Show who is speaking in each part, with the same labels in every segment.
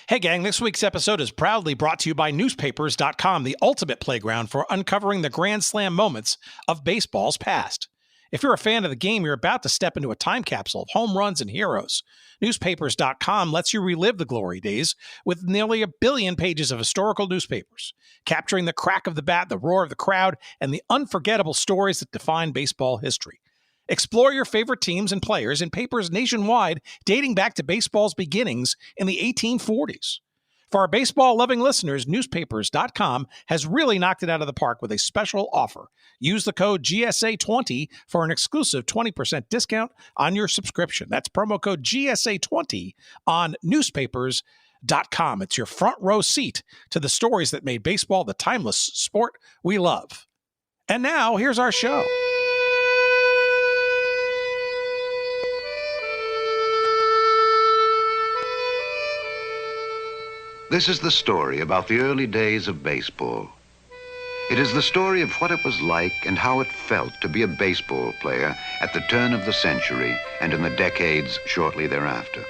Speaker 1: Hey gang, this week's episode is proudly brought to you by newspapers.com, the ultimate playground for uncovering the grand slam moments of baseball's past. If you're a fan of the game, you're about to step into a time capsule of home runs and heroes. Newspapers.com lets you relive the glory days with nearly 1 billion pages of historical newspapers, capturing the crack of the bat, the roar of the crowd, and the unforgettable stories that define baseball history. Explore your favorite teams and players in papers nationwide dating back to baseball's beginnings in the 1840s. For our baseball-loving listeners, newspapers.com has really knocked it out of the park with a special offer. Use the code GSA20 for an exclusive 20% discount on your subscription. That's promo code GSA20 on newspapers.com. It's your front row seat to the stories that made baseball the timeless sport we love. And now, here's our show.
Speaker 2: This is the story about the early days of baseball. It is the story of what it was like and how it felt to be a baseball player at the turn of the century and in the decades shortly thereafter.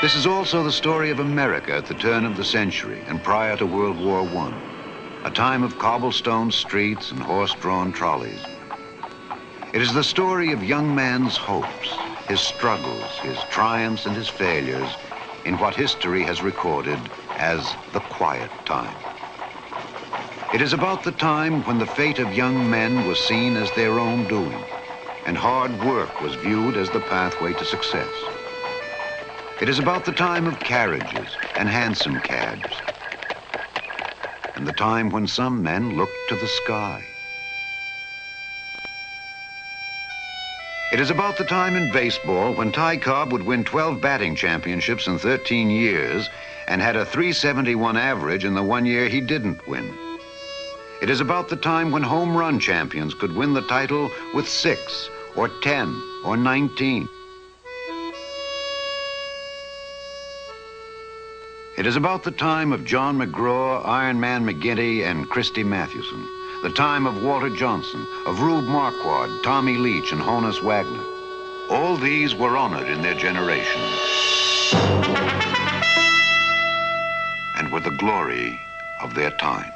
Speaker 2: This is also the story of America at the turn of the century and prior to World War I, a time of cobblestone streets and horse-drawn trolleys. It is the story of young man's hopes, his struggles, his triumphs, and his failures in what history has recorded as the quiet time. It is about the time when the fate of young men was seen as their own doing, and hard work was viewed as the pathway to success. It is about the time of carriages and hansom cabs, and the time when some men looked to the sky. It is about the time in baseball when Ty Cobb would win 12 batting championships in 13 years and had a .371 average in the 1 year he didn't win. It is about the time when home run champions could win the title with 6 or 10 or 19. It is about the time of John McGraw, Iron Man McGinty, and Christy Mathewson. The time of Walter Johnson, of Rube Marquardt, Tommy Leach, and Honus Wagner. All these were honored in their generation and were the glory of their times.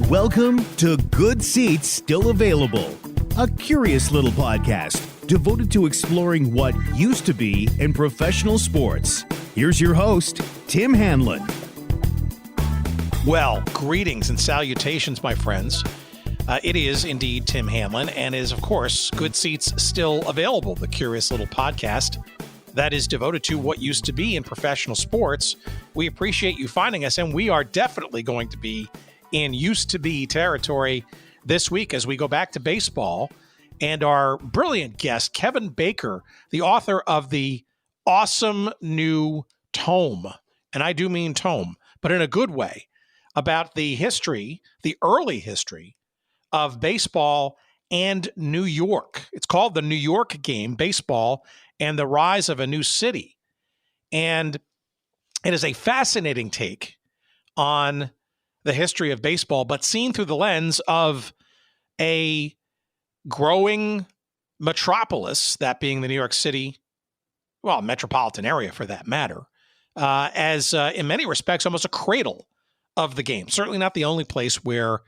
Speaker 3: Welcome to Good Seats Still Available, a curious little podcast devoted to exploring what used to be in professional sports. Here's your host, Tim Hanlon.
Speaker 1: Well, greetings and salutations, my friends. It is indeed Tim Hanlon and is, of course, Good Seats Still Available, the curious little podcast that is devoted to what used to be in professional sports. We appreciate you finding us, and we are definitely going to be in used to be territory this week as we go back to baseball. And our brilliant guest, Kevin Baker, the author of the awesome new tome, and I do mean tome, but in a good way, about the history, the early history of baseball and New York. It's called The New York Game, Baseball and the Rise of a New City. And it is a fascinating take on the history of baseball, but seen through the lens of a growing metropolis, that being the New York City, well, metropolitan area for that matter, as in many respects, almost a cradle of the game. Certainly not the only place where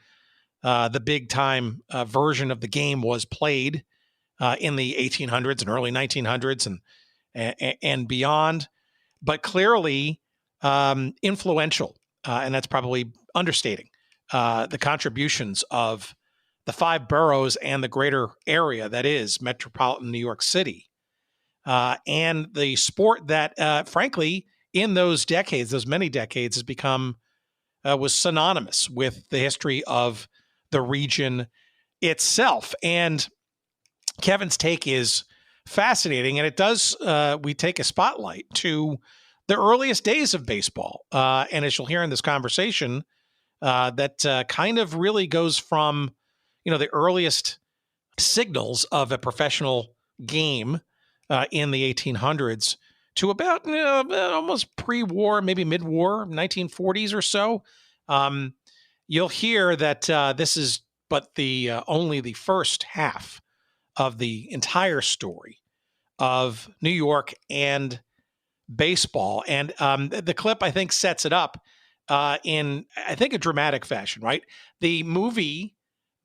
Speaker 1: the big time version of the game was played in the 1800s and early 1900s and beyond, but clearly influential. And that's probably understating the contributions of the 5 boroughs and the greater area that is metropolitan New York City. And the sport that, frankly, in those decades, those many decades, has become, was synonymous with the history of the region itself. And Kevin's take is fascinating, and it does, we take a spotlight to the earliest days of baseball. And as you'll hear in this conversation, that kind of really goes from, the earliest signals of a professional game in the 1800s to about almost pre-war, maybe mid-war, 1940s or so. You'll hear that this is but the only the first half of the entire story of New York and baseball. And the clip, I think, sets it up in, I think, a dramatic fashion, right? The movie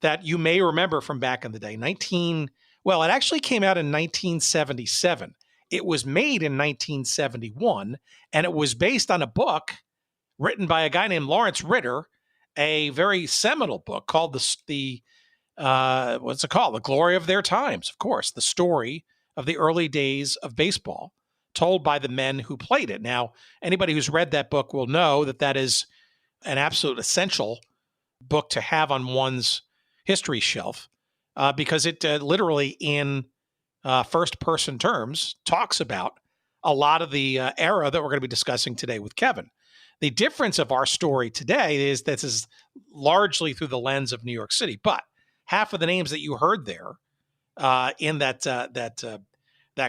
Speaker 1: that you may remember from back in the day, it actually came out in 1977. It was made in 1971, and it was based on a book written by a guy named Lawrence Ritter, a very seminal book called what's it called? The Glory of Their Times, of course, the story of the early days of baseball told by the men who played it. Now, anybody who's read that book will know that that is an absolute essential book to have on one's history shelf because it literally in first-person terms talks about a lot of the era that we're going to be discussing today with Kevin. The difference of our story today is this is largely through the lens of New York City, but half of the names that you heard there in that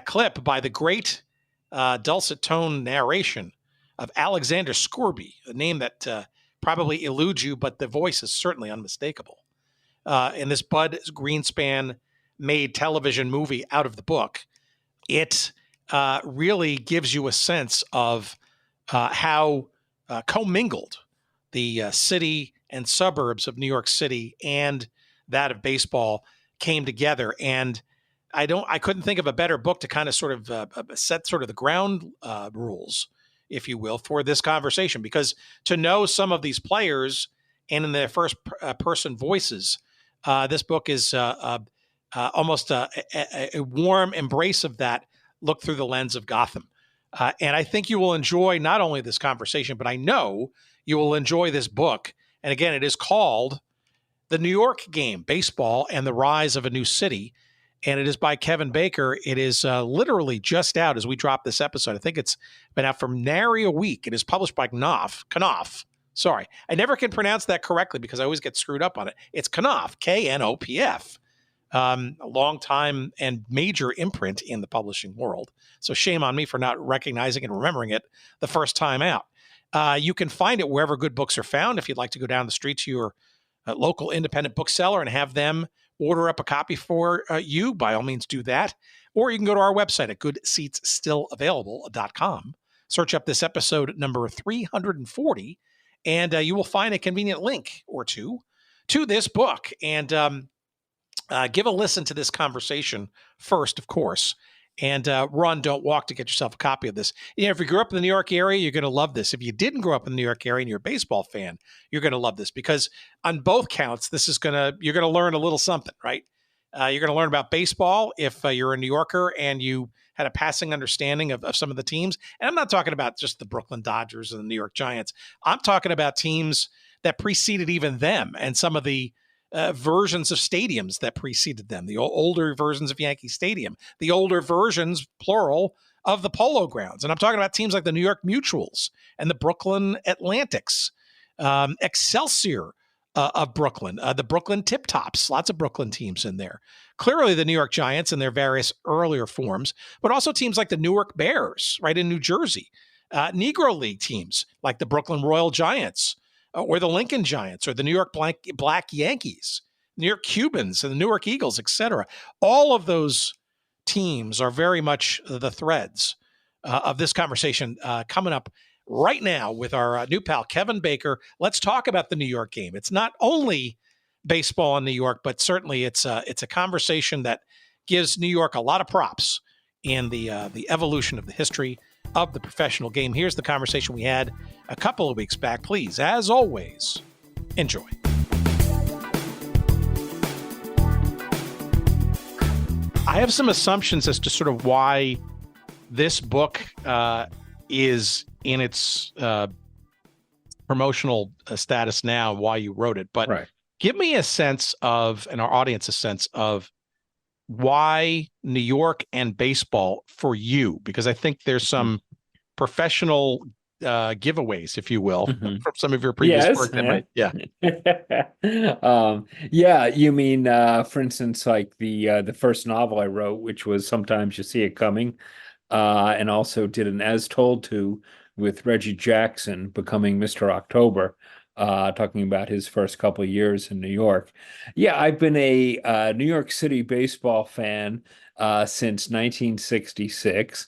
Speaker 1: clip by the great dulcet tone narration of Alexander Scorby, a name that probably eludes you, but the voice is certainly unmistakable. In this Bud Greenspan made television movie out of the book, it really gives you a sense of how commingled the city and suburbs of New York City and that of baseball came together. And I couldn't think of a better book to kind of sort of set sort of the ground rules, if you will, for this conversation, because to know some of these players and in their first person voices, this book is almost a warm embrace of that look through the lens of Gotham. And I think you will enjoy not only this conversation, but I know you will enjoy this book. And again, it is called The New York Game, Baseball and the Rise of a New City. And it is by Kevin Baker. It is literally just out as we drop this episode. I think it's been out for nary a week. It is published by Knopf. Sorry, I never can pronounce that correctly because I always get screwed up on it. It's Knopf, Knopf. A long time and major imprint in the publishing world. So shame on me for not recognizing and remembering it the first time out. You can find it wherever good books are found. If you'd like to go down the street to your local independent bookseller and have them order up a copy for you, by all means do that. Or you can go to our website at goodseatsstillavailable.com. Search up this episode number 340, and you will find a convenient link or two to this book. And give a listen to this conversation first, of course, and run, don't walk to get yourself a copy of this. If you grew up in the New York area, you're going to love this. If you didn't grow up in the New York area and you're a baseball fan, you're going to love this because on both counts, you're going to learn a little something, right? You're going to learn about baseball if you're a New Yorker and you had a passing understanding of some of the teams. And I'm not talking about just the Brooklyn Dodgers and the New York Giants. I'm talking about teams that preceded even them and some of the versions of stadiums that preceded them, the older versions of Yankee Stadium, the older versions, plural, of the Polo Grounds. And I'm talking about teams like the New York Mutuals and the Brooklyn Atlantics, Excelsior of Brooklyn, the Brooklyn Tip Tops, lots of Brooklyn teams in there. Clearly the New York Giants in their various earlier forms, but also teams like the Newark Bears, right in New Jersey, Negro League teams like the Brooklyn Royal Giants, or the Lincoln Giants, or the New York Black Yankees, New York Cubans, and the Newark Eagles, etc. All of those teams are very much the threads of this conversation coming up right now with our new pal, Kevin Baker. Let's talk about the New York Game. It's not only baseball in New York, but certainly it's a conversation that gives New York a lot of props in the evolution of the history of the professional game. Here's the conversation we had a couple of weeks back. Please, as always, enjoy. I have some assumptions as to sort of why this book is in its promotional status now, why you wrote it. But
Speaker 4: right.
Speaker 1: Give me a sense of, and our audience a sense of, why New York and baseball for you, because I think there's some professional giveaways, if you will, from some of your previous work.
Speaker 4: Yeah. You mean, for instance, like the first novel I wrote, which was Sometimes You See It Coming, and also did an As Told To with Reggie Jackson becoming Mr. October. talking about his first couple of years in New York. Yeah, I've been a New York City baseball fan since 1966.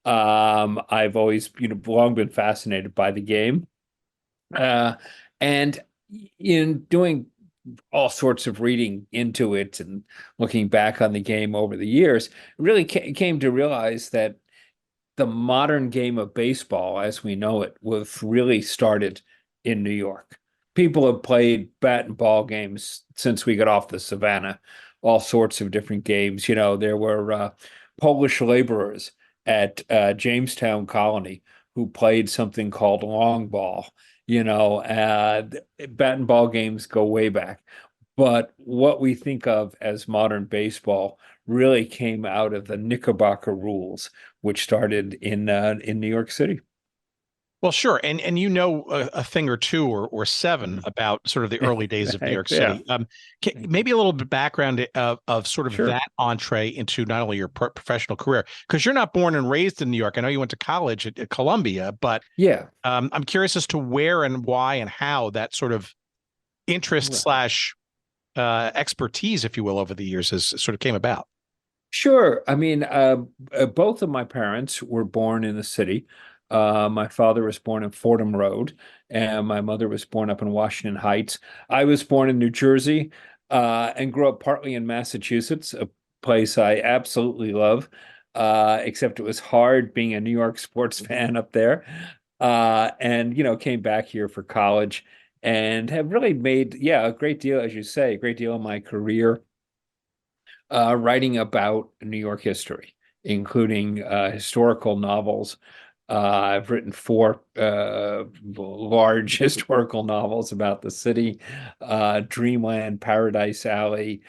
Speaker 4: I've always, long been fascinated by the game. Uh, and in doing all sorts of reading into it and looking back on the game over the years, really came to realize that the modern game of baseball, as we know it, was really started in New York. People have played bat and ball games since we got off the savannah, all sorts of different games. There were Polish laborers at Jamestown Colony who played something called long ball. Bat and ball games go way back. But what we think of as modern baseball really came out of the Knickerbocker rules, which started in New York City.
Speaker 1: Well, sure, and a thing or two or seven about sort of the early days of New York
Speaker 4: Yeah.
Speaker 1: City. Maybe a little bit background of sort of
Speaker 4: Sure.
Speaker 1: that entree into not only your professional career, because you're not born and raised in New York. I know you went to college at Columbia, but
Speaker 4: Yeah.
Speaker 1: I'm curious as to where and why and how that sort of interest slash expertise, if you will, over the years has sort of came about.
Speaker 4: Sure. I mean, both of my parents were born in the city. My father was born in Fordham Road, and my mother was born up in Washington Heights. I was born in New Jersey, and grew up partly in Massachusetts, a place I absolutely love, except it was hard being a New York sports fan up there. And, came back here for college and have really made, a great deal, as you say, a great deal of my career writing about New York history, including historical novels. I've written four large historical novels about the city: Dreamland, Paradise Alley,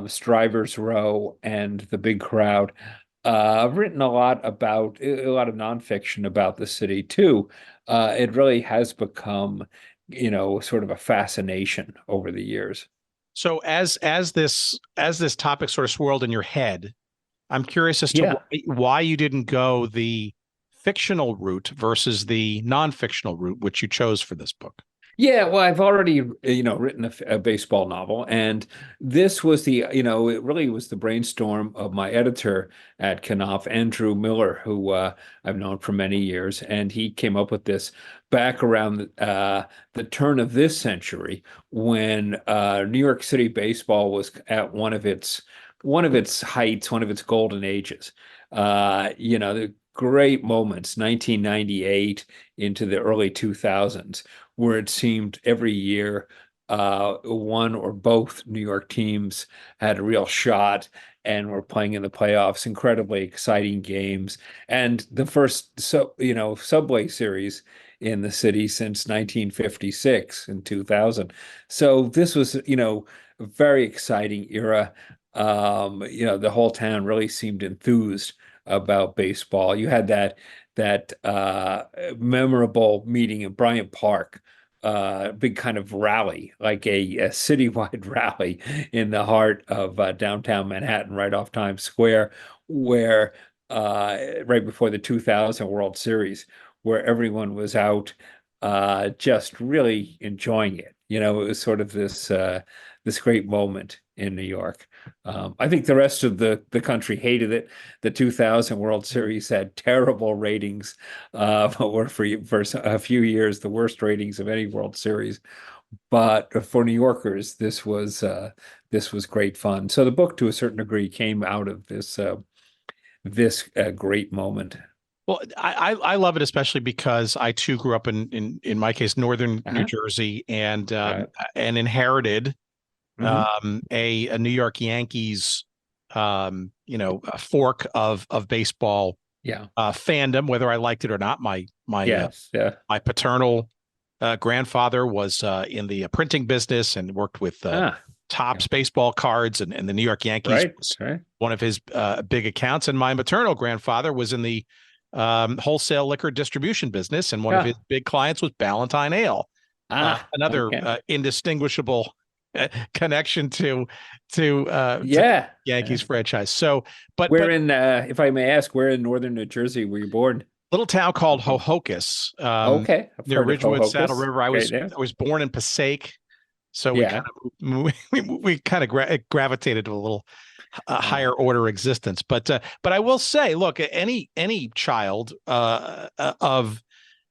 Speaker 4: Strivers Row, and The Big Crowd. I've written a lot of nonfiction about the city too. It really has become, sort of a fascination over the years.
Speaker 1: So as this topic sort of swirled in your head, I'm curious as to
Speaker 4: Yeah.
Speaker 1: why you didn't go the fictional route versus the non-fictional route, which you chose for this book.
Speaker 4: Yeah, well, I've already, written a baseball novel, and this was it really was the brainstorm of my editor at Knopf, Andrew Miller, who I've known for many years, and he came up with this back around the turn of this century when New York City baseball was at one of its heights, one of its golden ages. The great moments, 1998 into the early 2000s, where it seemed every year one or both New York teams had a real shot and were playing in the playoffs. Incredibly exciting games, and the first subway series in the city since 1956 and 2000. So this was a very exciting era. The whole town really seemed enthused about baseball. You had that memorable meeting in Bryant Park, big kind of rally, like a citywide rally in the heart of downtown Manhattan, right off Times Square, where right before the 2000 World Series, where everyone was out just really enjoying it. It was sort of this great moment in New York. I think the rest of the country hated it. The 2000 World Series had terrible ratings, but were for a few years the worst ratings of any World Series. But for New Yorkers, this was great fun. So the book, to a certain degree, came out of this great moment.
Speaker 1: Well, I love it, especially because I too grew up in my case, northern New Jersey, and
Speaker 4: Right.
Speaker 1: and inherited
Speaker 4: Mhm.
Speaker 1: a New York Yankees a fork of baseball
Speaker 4: Yeah.
Speaker 1: fandom, whether I liked it or not.
Speaker 4: Yes. Yeah.
Speaker 1: My paternal grandfather was in the printing business and worked with
Speaker 4: Ah.
Speaker 1: Topps baseball cards, and the New York Yankees
Speaker 4: Right.
Speaker 1: was
Speaker 4: Right.
Speaker 1: one of his big accounts. And my maternal grandfather was in the wholesale liquor distribution business, and one of his
Speaker 4: Ah.
Speaker 1: big clients was Ballantine Ale,
Speaker 4: Ah.
Speaker 1: another
Speaker 4: Okay.
Speaker 1: indistinguishable connection to the
Speaker 4: Yeah.
Speaker 1: Yankees franchise. So, but
Speaker 4: Where in, if I may ask, where in northern New Jersey were you born?
Speaker 1: little town called Hohokus,
Speaker 4: Okay, I've
Speaker 1: near
Speaker 4: heard of
Speaker 1: Ridgewood, Saddle
Speaker 4: Ho-Hocus.
Speaker 1: River. I
Speaker 4: Okay,
Speaker 1: was
Speaker 4: yeah.
Speaker 1: I was born in Passaic, so we
Speaker 4: Yeah.
Speaker 1: kind of we kind of gravitated to a little
Speaker 4: Uh,
Speaker 1: higher order existence. But I will say, look, any child of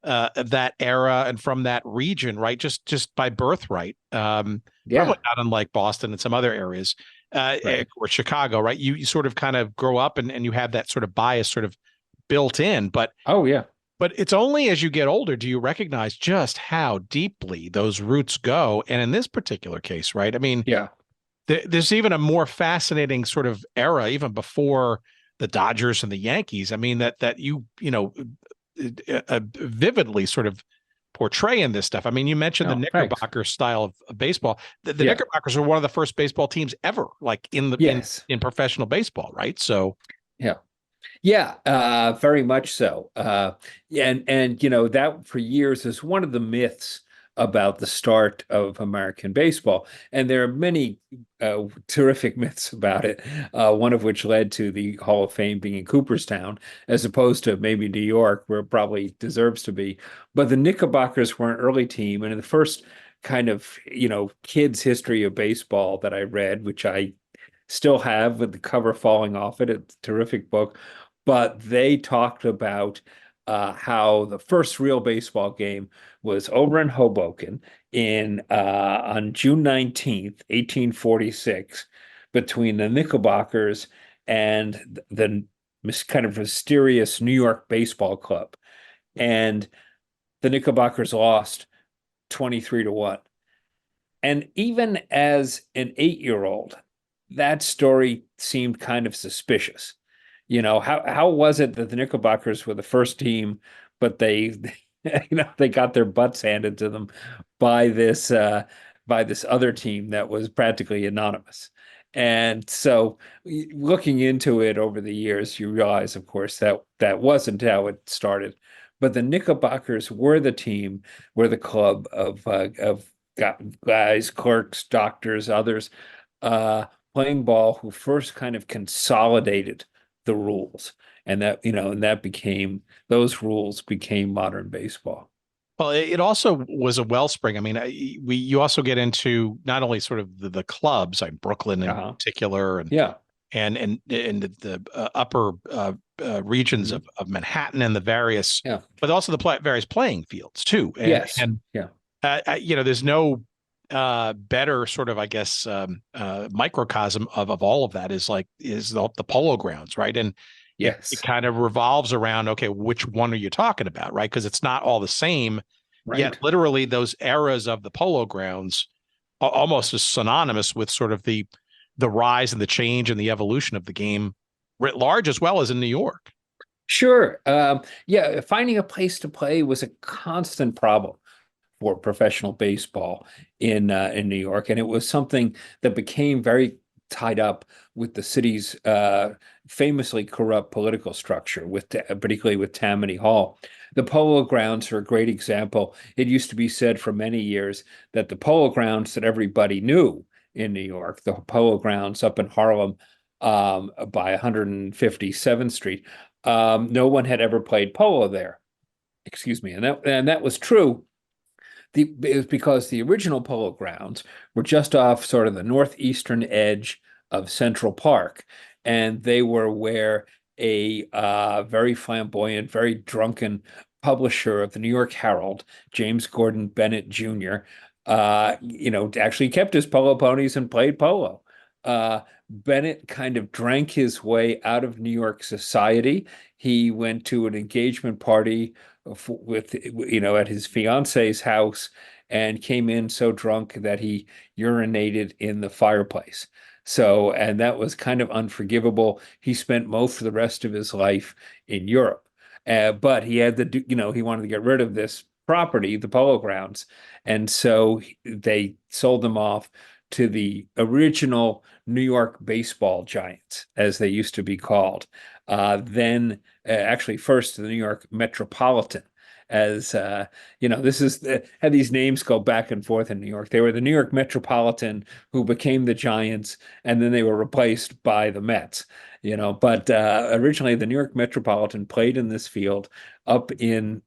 Speaker 1: that era and from that region, right? Just by birthright, probably
Speaker 4: yeah,
Speaker 1: not unlike Boston and some other areas,
Speaker 4: right.
Speaker 1: or Chicago, right? You sort of kind of grow up and you have that sort of bias sort of built in,
Speaker 4: Oh, yeah.
Speaker 1: but it's only as you get older do you recognize just how deeply those roots go. And in this particular case, right? I mean,
Speaker 4: Yeah.
Speaker 1: there's even a more fascinating sort of era, even before the Dodgers and the Yankees. I mean, that you know vividly sort of portray in this stuff. I mean, you mentioned the
Speaker 4: Oh, thanks.
Speaker 1: Knickerbocker style of baseball. The
Speaker 4: Yeah.
Speaker 1: Knickerbockers were one of the first baseball teams ever, like
Speaker 4: Yes.
Speaker 1: in professional baseball, right? So,
Speaker 4: Yeah. Yeah, very much so. And that for years is one of the myths about the start of American baseball. And there are many terrific myths about it. One of which led to the Hall of Fame being in Cooperstown, as opposed to maybe New York, where it probably deserves to be. But the Knickerbockers were an early team, and in the first kind of kids' history of baseball that I read, which I still have with the cover falling off it. It's a terrific book. But they talked about how the first real baseball game was over in Hoboken on June 19th, 1846, between the Knickerbockers and the kind of mysterious New York Baseball Club. And the Knickerbockers lost 23-1. And even as an 8-year-old, that story seemed kind of suspicious. How was it that the Knickerbockers were the first team, but they they got their butts handed to them by this other team that was practically anonymous. And so looking into it over the years, you realize, of course, that that wasn't how it started. But the Knickerbockers were the team, were the club of guys, clerks, doctors, others, uh, playing ball who first kind of consolidated the rules. And those rules became modern baseball.
Speaker 1: well, it also was a wellspring. I mean, you also get into not only sort of the clubs, like Brooklyn in
Speaker 4: Uh-huh.
Speaker 1: particular,
Speaker 4: Yeah.
Speaker 1: and the upper regions
Speaker 4: Mhm.
Speaker 1: of Manhattan and the various,
Speaker 4: Yeah.
Speaker 1: but also the various playing fields too.
Speaker 4: Yes.
Speaker 1: And
Speaker 4: Yeah.
Speaker 1: there's no better sort of, I guess, microcosm of all of that is the polo grounds, right? And it
Speaker 4: Yes.
Speaker 1: kind of revolves around, okay, which one are you talking about, right? Because it's not all the same. Yet
Speaker 4: Right.
Speaker 1: literally those eras of the polo grounds almost is synonymous with sort of the rise and the change and the evolution of the game writ large, as well as in New York.
Speaker 4: Sure. Yeah, finding a place to play was a constant problem for professional baseball in New York, and it was something that became very tied up with the city's famously corrupt political structure, particularly with Tammany Hall. The Polo Grounds are a great example. It used to be said for many years that the Polo Grounds that everybody knew in New York, the Polo Grounds up in Harlem by 157th Street, no one had ever played polo there. Excuse me, and that was true. It was because the original polo grounds were just off sort of the northeastern edge of Central Park, and they were where a very flamboyant, very drunken publisher of the New York Herald, James Gordon Bennett Jr., actually kept his polo ponies and played polo. Bennett kind of drank his way out of New York society. He went to an engagement party at his fiance's house and came in so drunk that he urinated in the fireplace. So, and that was kind of unforgivable. He spent most of the rest of his life in Europe. But he had he wanted to get rid of this property, the polo grounds. And so they sold them off to the original New York baseball giants, as they used to be called. Then, actually, first to the New York Metropolitan. as this is had these names go back and forth in New York. They were the New York Metropolitan, who became the Giants, and then they were replaced by the Mets. But originally the New York Metropolitan played in this field up in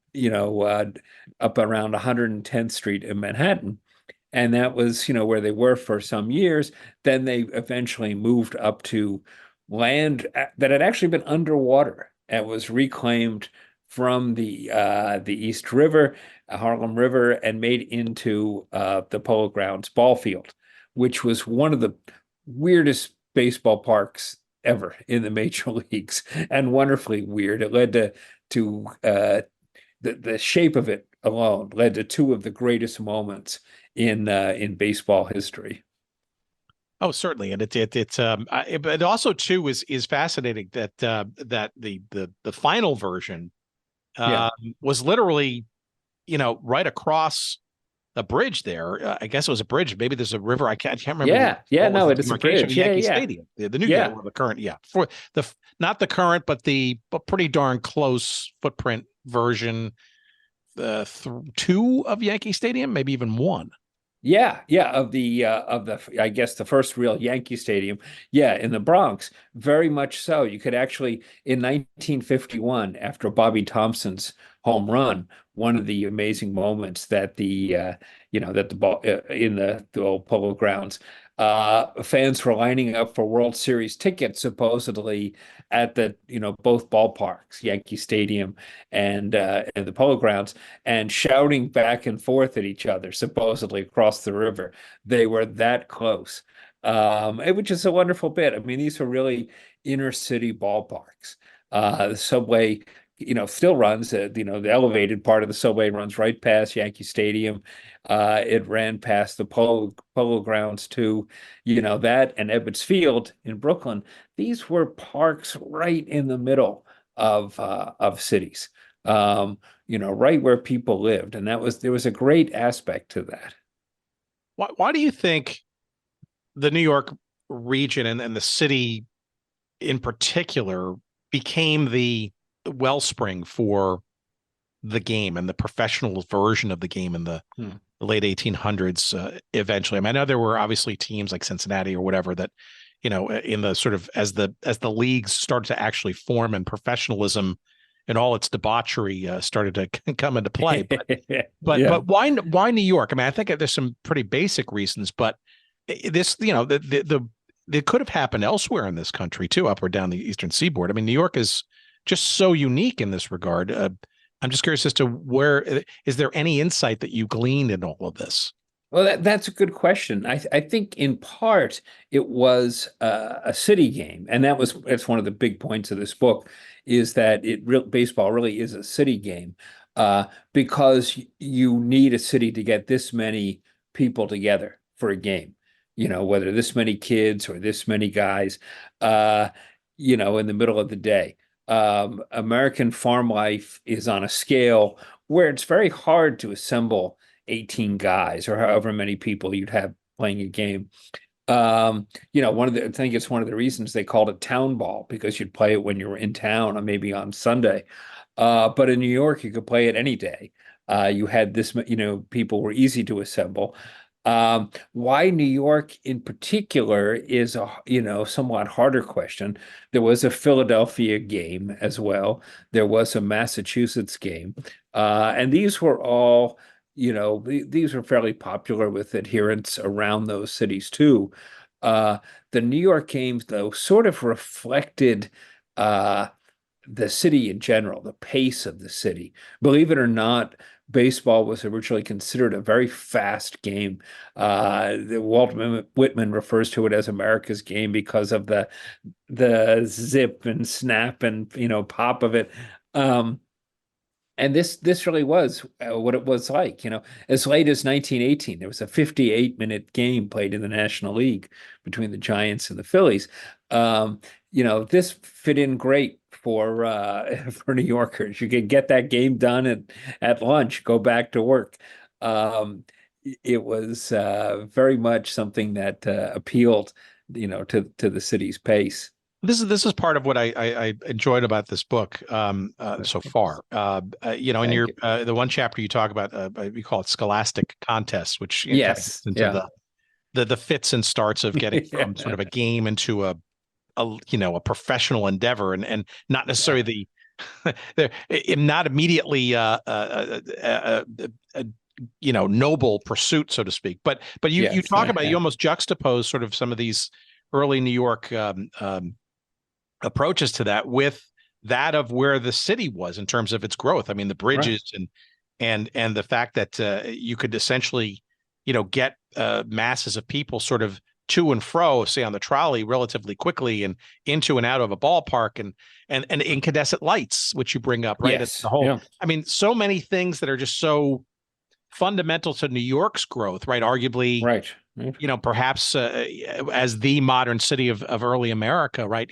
Speaker 4: up around 110th Street in Manhattan. And that was, where they were for some years. Then they eventually moved up to land that had actually been underwater and was reclaimed from the East River, Harlem River, and made into the Polo Grounds ball field, which was one of the weirdest baseball parks ever in the major leagues, and wonderfully weird. It led to the shape of it alone led to two of the greatest moments in baseball history.
Speaker 1: Oh, certainly, and but also too is fascinating that that the final version was literally right across a bridge there. I guess it was a bridge. Maybe there's a river. I can't remember.
Speaker 4: No, it is a bridge.
Speaker 1: Yankee Stadium, the new the current, for the not the current, but the pretty darn close footprint version. Two of Yankee Stadium, maybe even one.
Speaker 4: Of the I guess the first real Yankee Stadium, in the Bronx, very much so. You could actually, in 1951, after Bobby Thompson's home run, one of the amazing moments that the ball in the old Polo Grounds, fans were lining up for World Series tickets, supposedly at the both ballparks, Yankee Stadium and the Polo Grounds, and shouting back and forth at each other, supposedly across the river. They were that close, which is a wonderful bit. I mean, these were really inner city ballparks. The subway still runs. The elevated part of the subway runs right past Yankee Stadium. It ran past the Polo Grounds too. That and Ebbets Field in Brooklyn. These were parks right in the middle of cities. Right where people lived, and there was a great aspect to that.
Speaker 1: Why do you think the New York region and the city in particular became the wellspring for the game and the professional version of the game in the late 1800s eventually? I mean, I know there were obviously teams like Cincinnati or whatever that in the sort of as the leagues started to actually form and professionalism and all its debauchery started to come into play. But why New York? I mean, I think there's some pretty basic reasons, but this it could have happened elsewhere in this country too, up or down the Eastern Seaboard. I mean, New York is just so unique in this regard. I'm just curious as to where is there any insight that you gleaned in all of this?
Speaker 4: Well, that's a good question. I think in part it was a city game, and that's one of the big points of this book, is that baseball really is a city game, because you need a city to get this many people together for a game. Whether this many kids or this many guys, in the middle of the day. American farm life is on a scale where it's very hard to assemble 18 guys or however many people you'd have playing a game. I think it's one of the reasons they called it town ball, because you'd play it when you were in town or maybe on Sunday. But in New York, you could play it any day. You had this, people were easy to assemble. Why New York in particular is a somewhat harder question. There was a Philadelphia game as well. There was a Massachusetts game, and these were all these were fairly popular with adherents around those cities too. The New York games, though, sort of reflected the city in general, the pace of the city. Believe it or not, baseball was originally considered a very fast game. Walt Whitman refers to it as America's game because of the zip and snap and pop of it. And this really was what it was like. As late as 1918, there was a 58-minute game played in the National League between the Giants and the Phillies. This fit in great for New Yorkers. You could get that game done at lunch, go back to work. It was very much something that appealed, to the city's pace.
Speaker 1: This is part of what I enjoyed about this book so far. In
Speaker 4: Thank
Speaker 1: your
Speaker 4: you.
Speaker 1: the one chapter you talk about, we call it scholastic contests, which kind of
Speaker 4: Yes.
Speaker 1: gets into
Speaker 4: Yeah.
Speaker 1: the fits and starts of getting from sort
Speaker 4: Yeah.
Speaker 1: of a game into a professional endeavor, and not necessarily
Speaker 4: Yeah.
Speaker 1: not immediately noble pursuit, so to speak. But you
Speaker 4: Yes.
Speaker 1: talk about, you almost juxtapose sort of some of these early New York approaches to that with that of where the city was in terms of its growth. I mean, the
Speaker 4: Right.
Speaker 1: bridges and the fact that you could essentially, get masses of people sort of to and fro, say on the trolley, relatively quickly, and into and out of a ballpark, and incandescent lights, which you bring up, right? It's the
Speaker 4: Yes.
Speaker 1: whole.
Speaker 4: Yeah.
Speaker 1: I mean, so many things that are just so fundamental to New York's growth, right? Arguably,
Speaker 4: Right. Right.
Speaker 1: perhaps as the modern city of early America, right?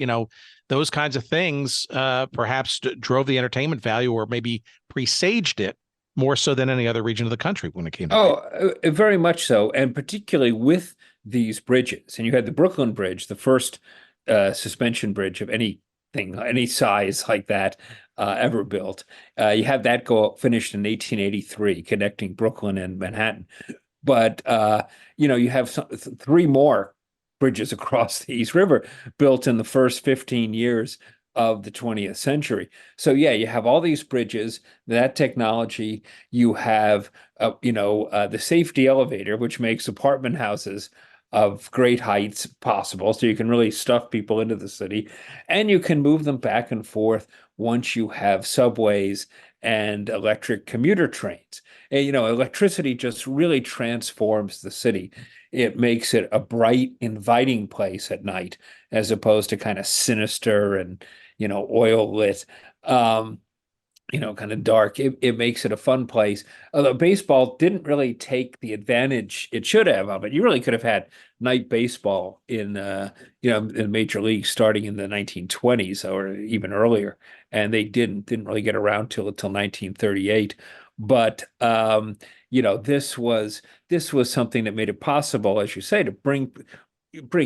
Speaker 1: Those kinds of things perhaps drove the entertainment value, or maybe presaged it more so than any other region of the country when it came to
Speaker 4: Oh,
Speaker 1: baseball.
Speaker 4: very much so, and particularly with these bridges. And you had the Brooklyn Bridge, the first suspension bridge of anything, any size like that ever built. You had that go finished in 1883, connecting Brooklyn and Manhattan. But you have three more bridges across the East River built in the first 15 years of the 20th century. So yeah, you have all these bridges, that technology. You have the safety elevator, which makes apartment houses of great heights possible, so you can really stuff people into the city, and you can move them back and forth once you have subways and electric commuter trains. And, electricity just really transforms the city. It makes it a bright, inviting place at night, as opposed to kind of sinister and, oil lit. Kind of dark. It makes it a fun place. Although baseball didn't really take the advantage it should have of it. You really could have had night baseball in major leagues starting in the 1920s or even earlier, and they didn't really get around until 1938. But this was something that made it possible, as you say, to bring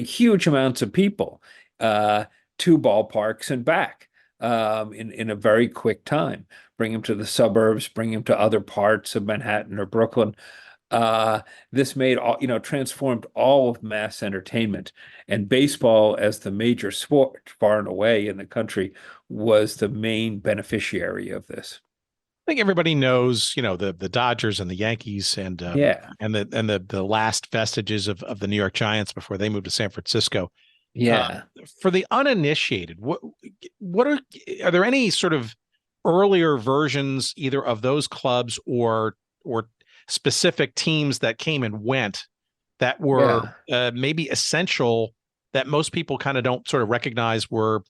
Speaker 4: huge amounts of people to ballparks and back in a very quick time. Bring them to the suburbs, bring them to other parts of Manhattan or Brooklyn. This transformed all of mass entertainment, and baseball, as the major sport far and away in the country, was the main beneficiary of this.
Speaker 1: I think everybody knows, the Dodgers and the Yankees,
Speaker 4: Yeah,
Speaker 1: and the last vestiges of the New York Giants before they moved to San Francisco.
Speaker 4: yeah.
Speaker 1: For the uninitiated, what are there any sort of earlier versions either of those clubs or specific teams that came and went that were
Speaker 4: Yeah.
Speaker 1: maybe essential, that most people kind of don't sort of recognize were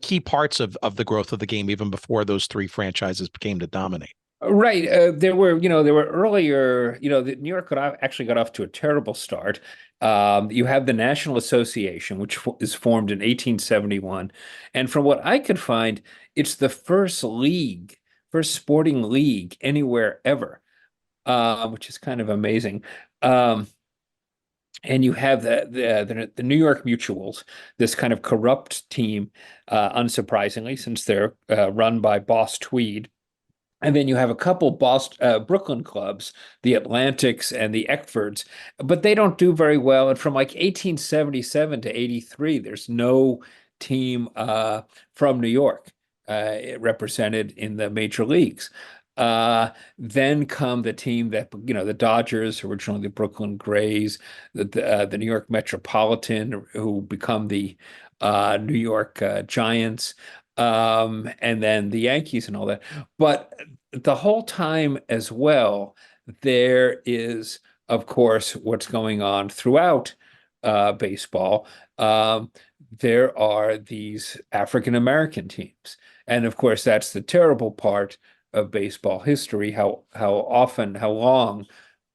Speaker 1: key parts of the growth of the game even before those three franchises became to dominate?
Speaker 4: Right. There were earlier, New York actually got off to a terrible start. You have the National Association, which is formed in 1871. And from what I could find, it's the first sporting league anywhere ever, which is kind of amazing. Um, and you have the New York Mutuals, this kind of corrupt team, unsurprisingly, since they're run by Boss Tweed. And then you have a couple Brooklyn clubs, the Atlantics and the Eckfords, but they don't do very well. And from like 1877 to 83, there's no team from New York represented in the major leagues. Then come the team that, the Dodgers, originally the Brooklyn Grays, the New York Metropolitan, who become the New York Giants, and then the Yankees and all that. But the whole time as well, there is, of course, what's going on throughout baseball. There are these African American teams. And of course, that's the terrible part of baseball history, how long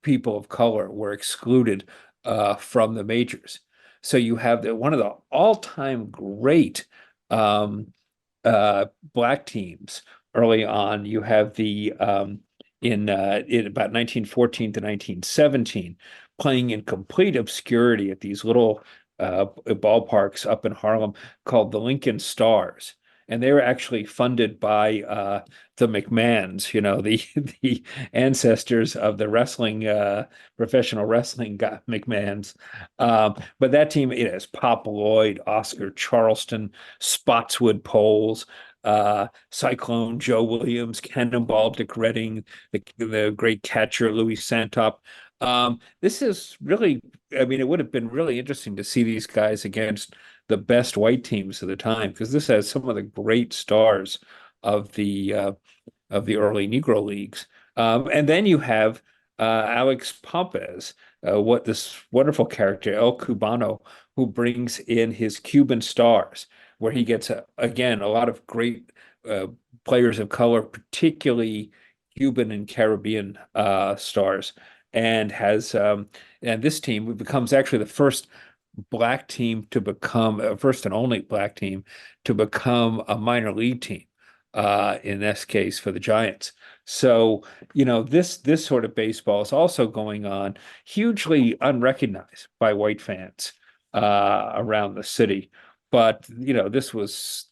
Speaker 4: people of color were excluded from the majors. So you have one of the all-time great black teams early on. You have in about 1914 to 1917, playing in complete obscurity at these little ballparks up in Harlem called the Lincoln Stars. And they were actually funded by the McMahons, the the ancestors of the wrestling, professional wrestling McMahons. But that team, it has Pop Lloyd, Oscar Charleston, Spotswood Poles, Cyclone Joe Williams, Cannonball Dick Redding, the great catcher Louis Santop. This is really, I mean, it would have been really interesting to see these guys against the best white teams of the time, because this has some of the great stars of the early Negro leagues. And then you have Alex Pompez, what this wonderful character El Cubano, who brings in his Cuban stars, where he gets again a lot of great uh, players of color, particularly Cuban and Caribbean stars, and has and this team becomes actually the first black team to become first and only black team to become a minor league team in this case for the Giants. So, this sort of baseball is also going on, hugely unrecognized by white fans around the city. But, there's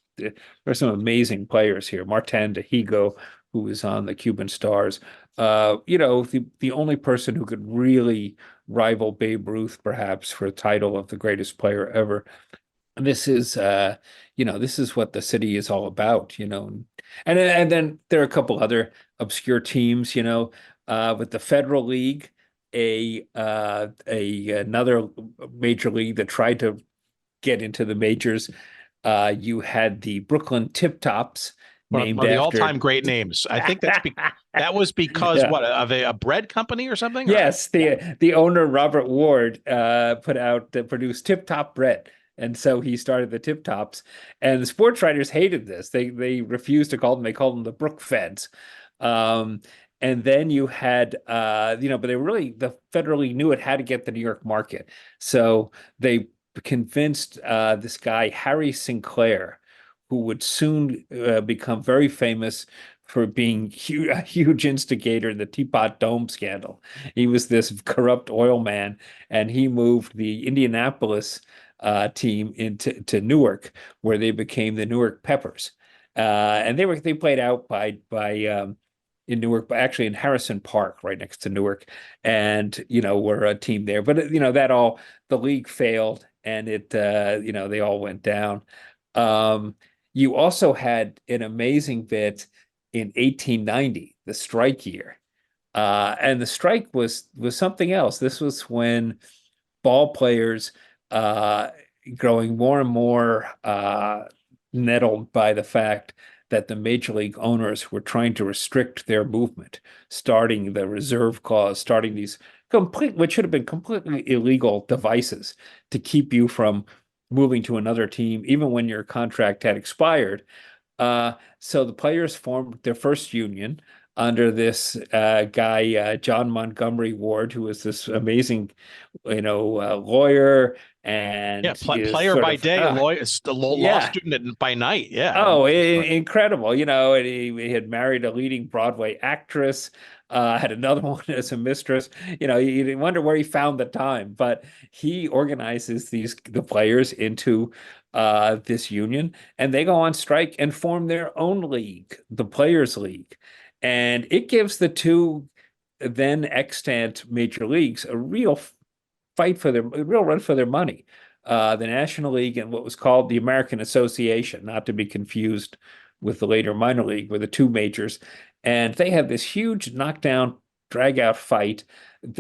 Speaker 4: some amazing players here. Martin Dehigo, who was on the Cuban Stars. The only person who could really rival Babe Ruth, perhaps, for a title of the greatest player ever. And this is what the city is all about. And then there are a couple other obscure teams, with the Federal League, another major league that tried to get into the majors. You had the Brooklyn Tip Tops, named
Speaker 1: One of the
Speaker 4: after
Speaker 1: all-time great names. I think that was because
Speaker 4: Yeah.
Speaker 1: what, of a bread company or something?
Speaker 4: Yes, the owner Robert Ward produced Tip Top bread, and so he started the Tip Tops. And the sports writers hated this. They refused to call them. They called them the Brook Feds. And then you had but the Federal League knew it had to get the New York market, so they convinced this guy Harry Sinclair, who would soon become very famous for being a huge instigator in the Teapot Dome scandal. He was this corrupt oil man, and he moved the Indianapolis team into Newark, where they became the Newark Peppers. And they played out by in Newark, but actually in Harrison Park, right next to Newark, and were a team there. But the league failed, and they all went down. You also had an amazing bit in 1890, the strike year. And the strike was something else. This was when ball players, growing more and more nettled by the fact that the major league owners were trying to restrict their movement, starting the reserve clause, starting these which should have been completely illegal devices to keep you from moving to another team, even when your contract had expired. So the players formed their first union under this guy, John Montgomery Ward, who was this amazing, lawyer and
Speaker 1: player by day, lawyer, law student by night. Yeah.
Speaker 4: Oh, incredible. And he had married a leading Broadway actress, had another one as a mistress. You wonder where he found the time, but he organizes the players into this union, and they go on strike and form their own league, the Players League. And it gives the two then extant major leagues a real run for their money. The National League and what was called the American Association, not to be confused with the later minor league, were the two majors. And they had this huge knockdown, drag out fight.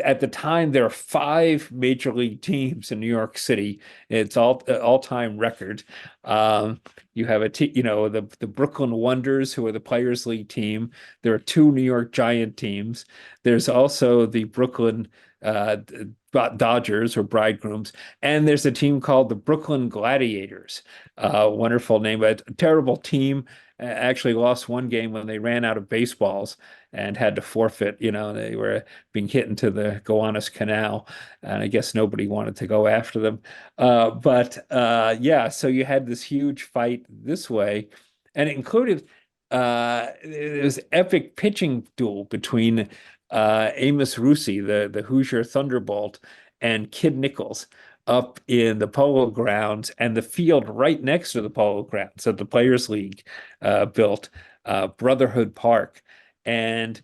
Speaker 4: At the time, there are 5 major league teams in New York City. It's all-time record. You have the Brooklyn Wonders, who are the Players League team. There are 2 New York Giant teams. There's also the Brooklyn Dodgers, or Bridegrooms, and there's a team called the Brooklyn Gladiators. Wonderful name, a terrible team. Actually lost one game when they ran out of baseballs and had to forfeit. They were being hit into the Gowanus Canal, and I guess nobody wanted to go after them. So you had this huge fight this way, and it included this epic pitching duel between Amos Russi, the Hoosier Thunderbolt, and Kid Nichols. up in the Polo Grounds, and the field right next to the Polo Grounds that the Players League built, Brotherhood Park. And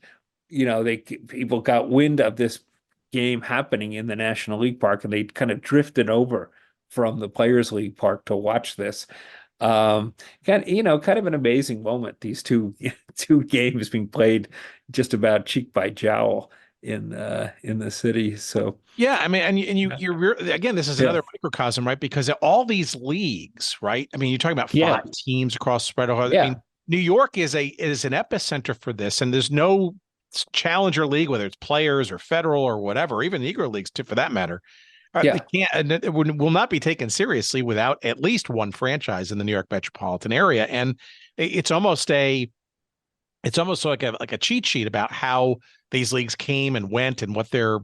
Speaker 4: people got wind of this game happening in the National League Park, and they kind of drifted over from the Players League Park to watch this. Kind of an amazing moment. These two games being played just about cheek by jowl in the city. So
Speaker 1: yeah, I mean, and you're again, this is another microcosm, right? Because all these leagues, right? I mean, you're talking about 5 teams across the spread. I mean, New York is an epicenter for this, and there's no challenger league, whether it's players or federal or whatever, even Negro leagues too, for that matter. They can't, and it will not be taken seriously without at least one franchise in the New York metropolitan area. And it's almost like a cheat sheet about how these leagues came and went and what their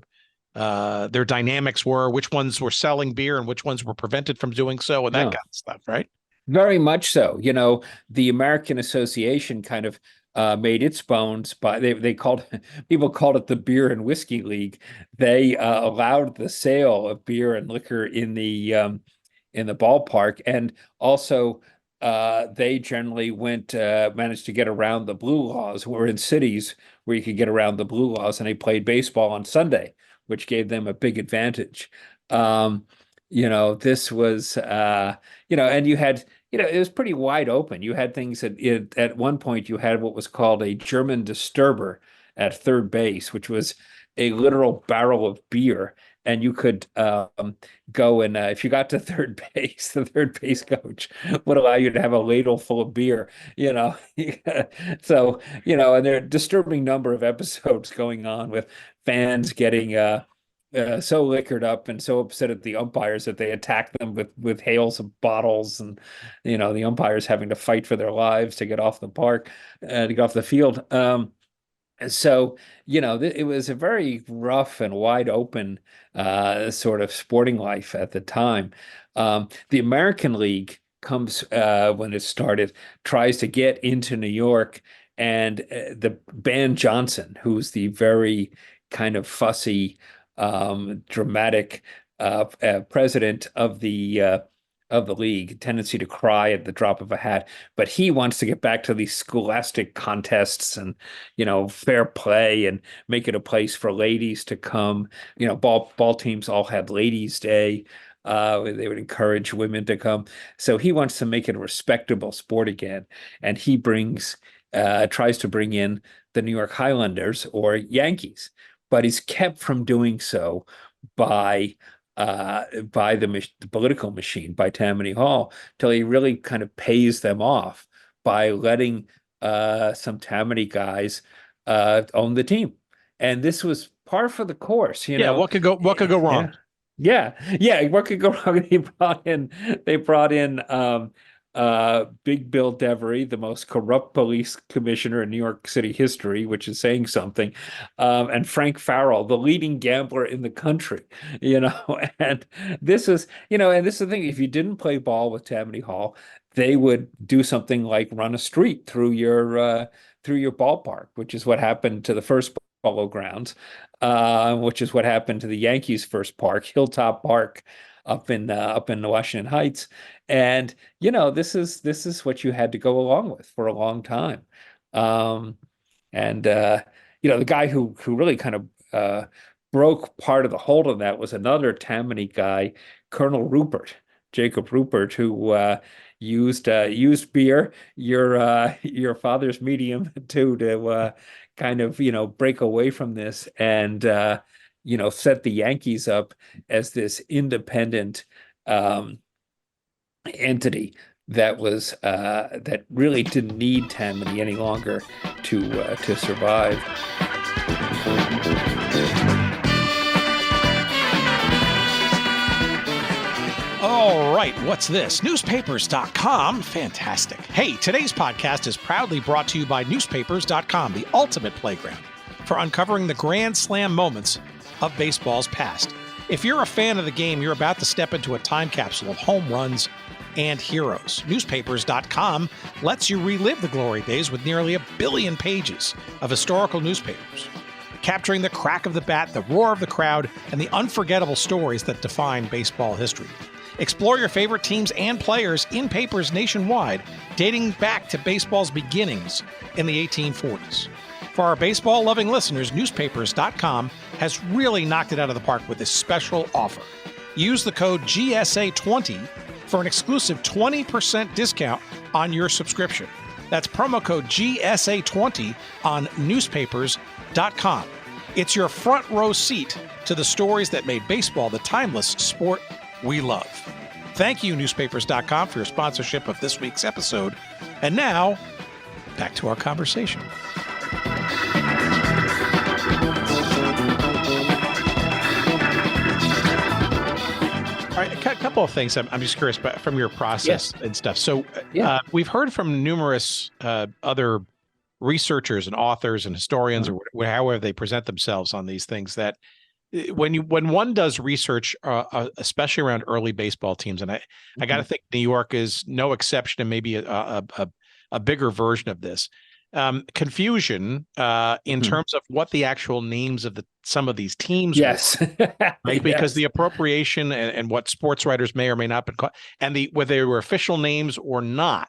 Speaker 1: dynamics were, which ones were selling beer and which ones were prevented from doing so, and that kind of stuff, right?
Speaker 4: Very much so. The American Association kind of made its bones by people called it the Beer and Whiskey League. They allowed the sale of beer and liquor in the ballpark, and also they generally managed to get around the blue laws. We're in cities where you could get around the blue laws, and they played baseball on Sunday, which gave them a big advantage. This was, and you had, it was pretty wide open. You had things at one point you had what was called a German disturber at third base, which was a literal barrel of beer. And you could go and if you got to third base, the third base coach would allow you to have a ladle full of beer, So, and there are a disturbing number of episodes going on with fans getting so liquored up and so upset at the umpires that they attack them with hails of bottles, and the umpires having to fight for their lives to get off the park, to get off the field. So it was a very rough and wide open sort of sporting life at the time. The American League comes when it started, tries to get into New York, and the Ban Johnson, who's the very kind of fussy, dramatic president of the league, tendency to cry at the drop of a hat, but he wants to get back to these scholastic contests and fair play and make it a place for ladies to come. Ball teams all had Ladies' Day. They would encourage women to come. So he wants to make it a respectable sport again, and he tries to bring in the New York Highlanders or Yankees, but he's kept from doing so by the political machine, by Tammany Hall, till he really kind of pays them off by letting some Tammany guys own the team. And this was par for the course.
Speaker 1: What could go wrong?
Speaker 4: Yeah. What could go wrong? They brought in Big Bill Devery, the most corrupt police commissioner in New York City history, which is saying something, and Frank Farrell, the leading gambler in the country, and this is the thing. If you didn't play ball with Tammany Hall, they would do something like run a street through your ballpark, which is what happened to the first Polo Grounds, which is what happened to the Yankees' first park, Hilltop Park, up in Washington Heights. And this is what you had to go along with for a long time. The guy who really kind of broke part of the hold of that was another Tammany guy, Colonel Jacob Rupert, who used beer, your father's medium, to kind of break away from this and set the Yankees up as this independent entity that was that really didn't need Tammany any longer to survive.
Speaker 1: All right, what's this? Newspapers.com. Fantastic. Hey, today's podcast is proudly brought to you by Newspapers.com, the ultimate playground for uncovering the grand slam moments of baseball's past. If you're a fan of the game, you're about to step into a time capsule of home runs and heroes. Newspapers.com lets you relive the glory days with nearly 1 billion pages of historical newspapers. capturing the crack of the bat, the roar of the crowd, and the unforgettable stories that define baseball history. Explore your favorite teams and players in papers nationwide, dating back to baseball's beginnings in the 1840s. For our baseball-loving listeners, newspapers.com has really knocked it out of the park with this special offer. Use the code GSA20 for an exclusive 20% discount on your subscription. That's promo code GSA20 on newspapers.com. It's your front row seat to the stories that made baseball the timeless sport we love. Thank you, newspapers.com, for your sponsorship of this week's episode. And now, back to our conversation. All right, a couple of things I'm just curious about from your process and stuff. So we've heard from numerous other researchers and authors and historians or however they present themselves on these things that when one does research, especially around early baseball teams, and I got to think New York is no exception and maybe a bigger version of this. Confusion in terms of what the actual names of some of these teams were, right? Because the appropriation and what sports writers may or may not have been called, and whether they were official names or not.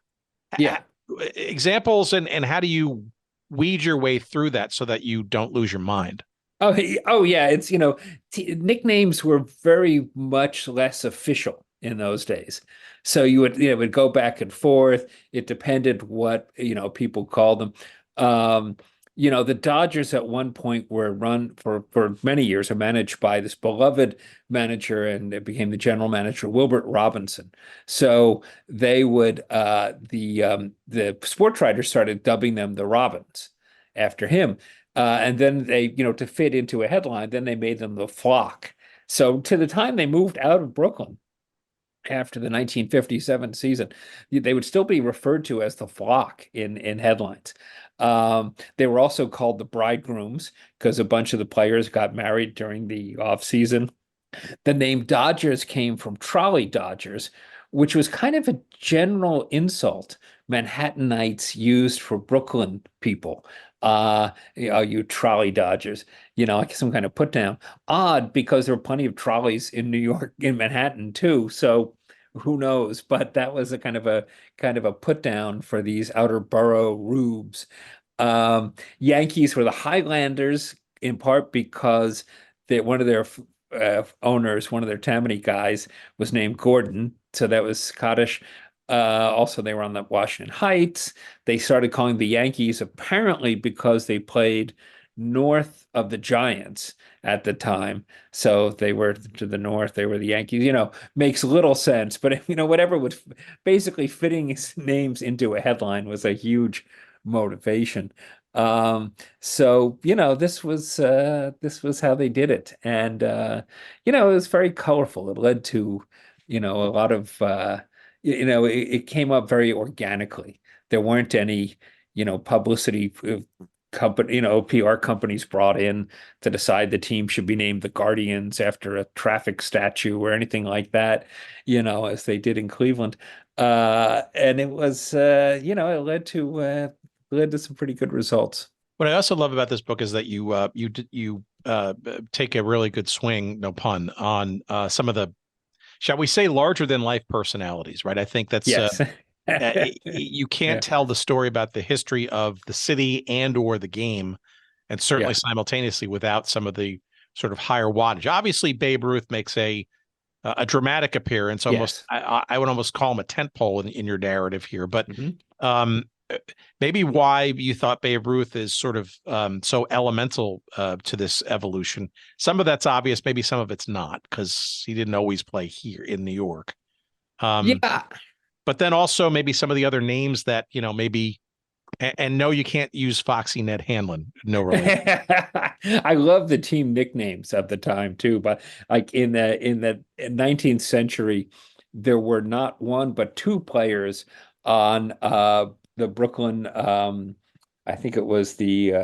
Speaker 1: Examples and how do you weed your way through that so that you don't lose your mind?
Speaker 4: Oh yeah. It's, nicknames were very much less official in those days. So you would go back and forth. It depended what, people called them. The Dodgers at one point were run for many years are managed by this beloved manager, and it became the general manager, Wilbert Robinson. So they would, the sports writers started dubbing them the Robins after him. And then they, to fit into a headline, then they made them the Flock. So to the time they moved out of Brooklyn after the 1957 season, they would still be referred to as the Flock in headlines. They were also called the Bridegrooms because a bunch of the players got married during the off season. The name Dodgers came from Trolley Dodgers, which was kind of a general insult Manhattanites used for Brooklyn people. You trolley Dodgers, like some kind of put down. Odd, because there were plenty of trolleys in New York, in Manhattan too. So who knows? But that was a kind of a put down for these outer borough rubes. Yankees were the Highlanders, in part because one of their owners, one of their Tammany guys, was named Gordon, so that was Scottish. Also, they were on the Washington Heights. They started calling the Yankees apparently because they played north of the Giants at the time. So they were to the north, they were the Yankees. Makes little sense. But, whatever was basically fitting his names into a headline was a huge motivation. So, this was how they did it. And, it was very colorful. It led to, a lot of it came up very organically. There weren't any, publicity company, PR companies brought in to decide the team should be named the Guardians after a traffic statue or anything like that, as they did in Cleveland. And it was, it led to some pretty good results.
Speaker 1: What I also love about this book is that you take a really good swing, no pun, on some of the, shall we say, larger than life personalities, right? I think that's you can't tell the story about the history of the city and or the game, and certainly simultaneously without some of the sort of higher wattage. Obviously, Babe Ruth makes a dramatic appearance. Almost, I would almost call him a tentpole in your narrative here. But maybe why you thought Babe Ruth is sort of so elemental to this evolution. Some of that's obvious, maybe some of it's not, because he didn't always play here in New York. But then also maybe some of the other names that, maybe, and no, you can't use Foxy Ned Hanlon. No relation.
Speaker 4: I love the team nicknames of the time too, but like in the 19th century, there were not one but two players on the Brooklyn, I think it was the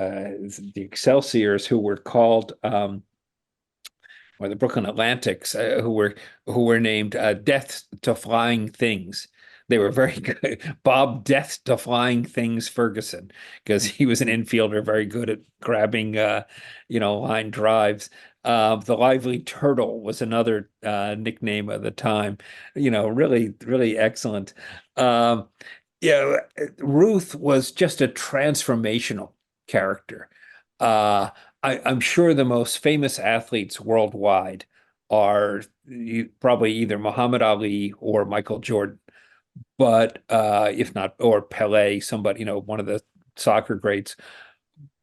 Speaker 4: Excelsiors, who were called, or the Brooklyn Atlantics, who were named Death to Flying Things. They were very good. Bob Death Defying Things Ferguson, because he was an infielder very good at grabbing, line drives. The Lively Turtle was another nickname of the time. Really, really excellent. Um, yeah, Ruth was just a transformational character. Uh, I'm sure the most famous athletes worldwide are probably either Muhammad Ali or Michael Jordan, but if not, or Pele, somebody, one of the soccer greats.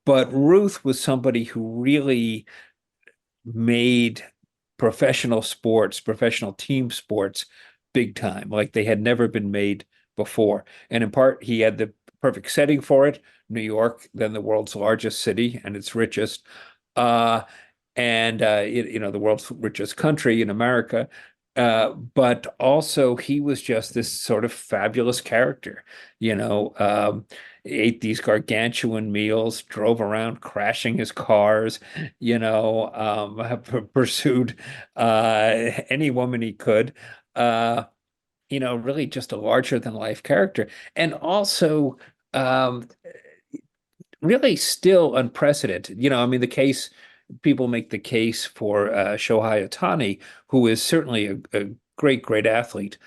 Speaker 4: But Ruth was somebody who really made professional sports, professional team sports, big time, like they had never been made before. And in part, he had the perfect setting for it. New York, then the world's largest city and its richest, uh, and the world's richest country in America. But also, he was just this sort of fabulous character. You know, ate these gargantuan meals, drove around crashing his cars, pursued any woman he could. Really just a larger than life character. And also, um, really still unprecedented. I mean, people make the case for Shohei Ohtani, who is certainly a great, great athlete.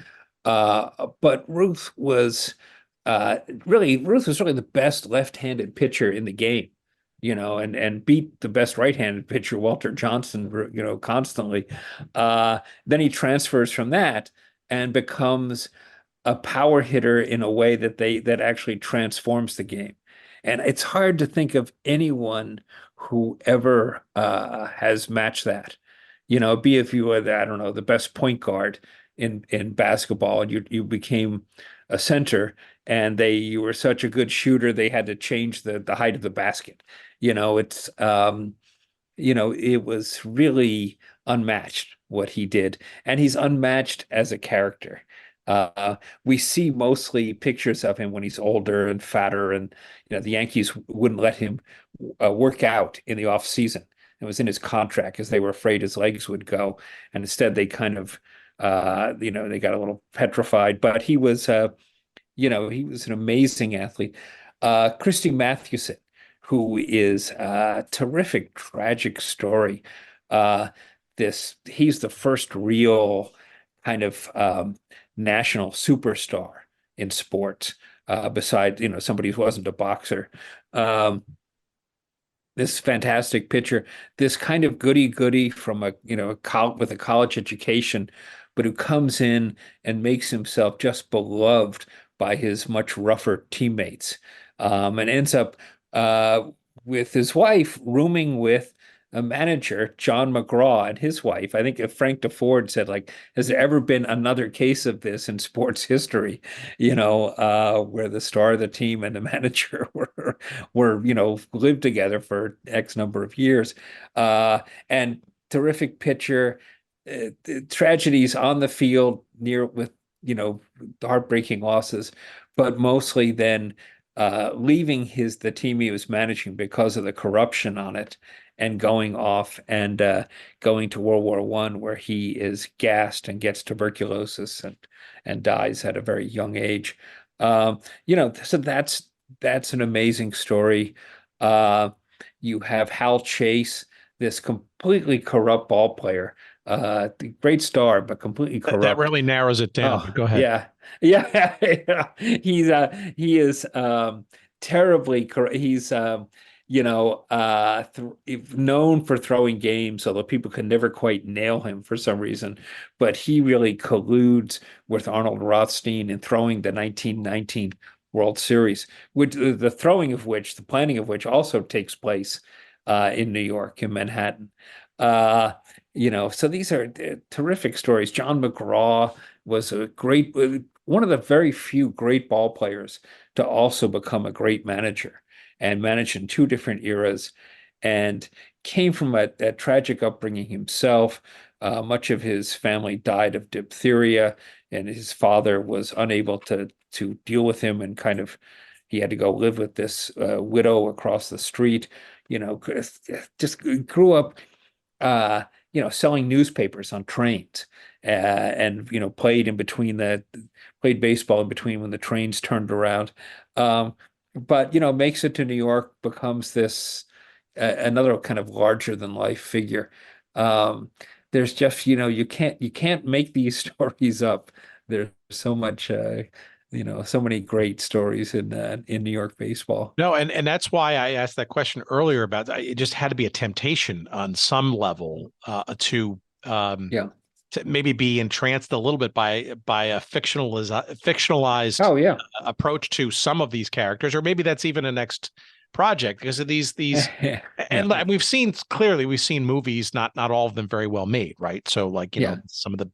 Speaker 4: But Ruth was really the best left-handed pitcher in the game, and beat the best right-handed pitcher, Walter Johnson, constantly. Then he transfers from that and becomes a power hitter in a way that actually transforms the game. And it's hard to think of anyone who ever has matched that. Be if you were, I don't know, the best point guard in basketball, and you became a center, and you were such a good shooter, they had to change the height of the basket. It was really unmatched what he did, and he's unmatched as a character. We see mostly pictures of him when he's older and fatter, and the Yankees wouldn't let him work out in the off season. It was in his contract because they were afraid his legs would go, and instead they kind of, they got a little petrified. But he was an amazing athlete. Christy Mathewson, who is a terrific, tragic story. He's the first real kind of national superstar in sports, besides, somebody who wasn't a boxer. This fantastic pitcher, this kind of goody-goody from with a college education, but who comes in and makes himself just beloved by his much rougher teammates, and ends up with his wife rooming with a manager, John McGraw, and his wife. I think if Frank DeFord said, like, has there ever been another case of this in sports history, where the star of the team and the manager were lived together for X number of years. And terrific pitcher, tragedies on the field with heartbreaking losses, but mostly then leaving the team he was managing because of the corruption on it, and going off and going to World War I, where he is gassed and gets tuberculosis and dies at a very young age. So that's an amazing story. You have Hal Chase, this completely corrupt ball player, the great star, but completely corrupt.
Speaker 1: That really narrows it down. But go ahead.
Speaker 4: Yeah. He is terribly corrupt. He's known for throwing games, although people can never quite nail him for some reason. But he really colludes with Arnold Rothstein in throwing the 1919 World Series, which the planning of which also takes place in New York, in Manhattan. So these are terrific stories. John McGraw was one of the very few great ball players to also become a great manager, and managed in two different eras, and came from a tragic upbringing himself. Much of his family died of diphtheria, and his father was unable to deal with him, and he had to go live with this widow across the street. Just grew up, selling newspapers on trains, and played baseball in between when the trains turned around. But makes it to New York, becomes this another kind of larger than life figure. Um, there's just you can't make these stories up. There's so much so many great stories in New York baseball.
Speaker 1: No, and that's why I asked that question earlier about it. Just had to be a temptation on some level
Speaker 4: Yeah.
Speaker 1: to maybe be entranced a little bit by a fictionalized
Speaker 4: Oh yeah.
Speaker 1: approach to some of these characters, or maybe that's even a next project because of these.
Speaker 4: Yeah.
Speaker 1: And we've seen movies, not all of them very well made, right? So like
Speaker 4: Yeah.
Speaker 1: some of the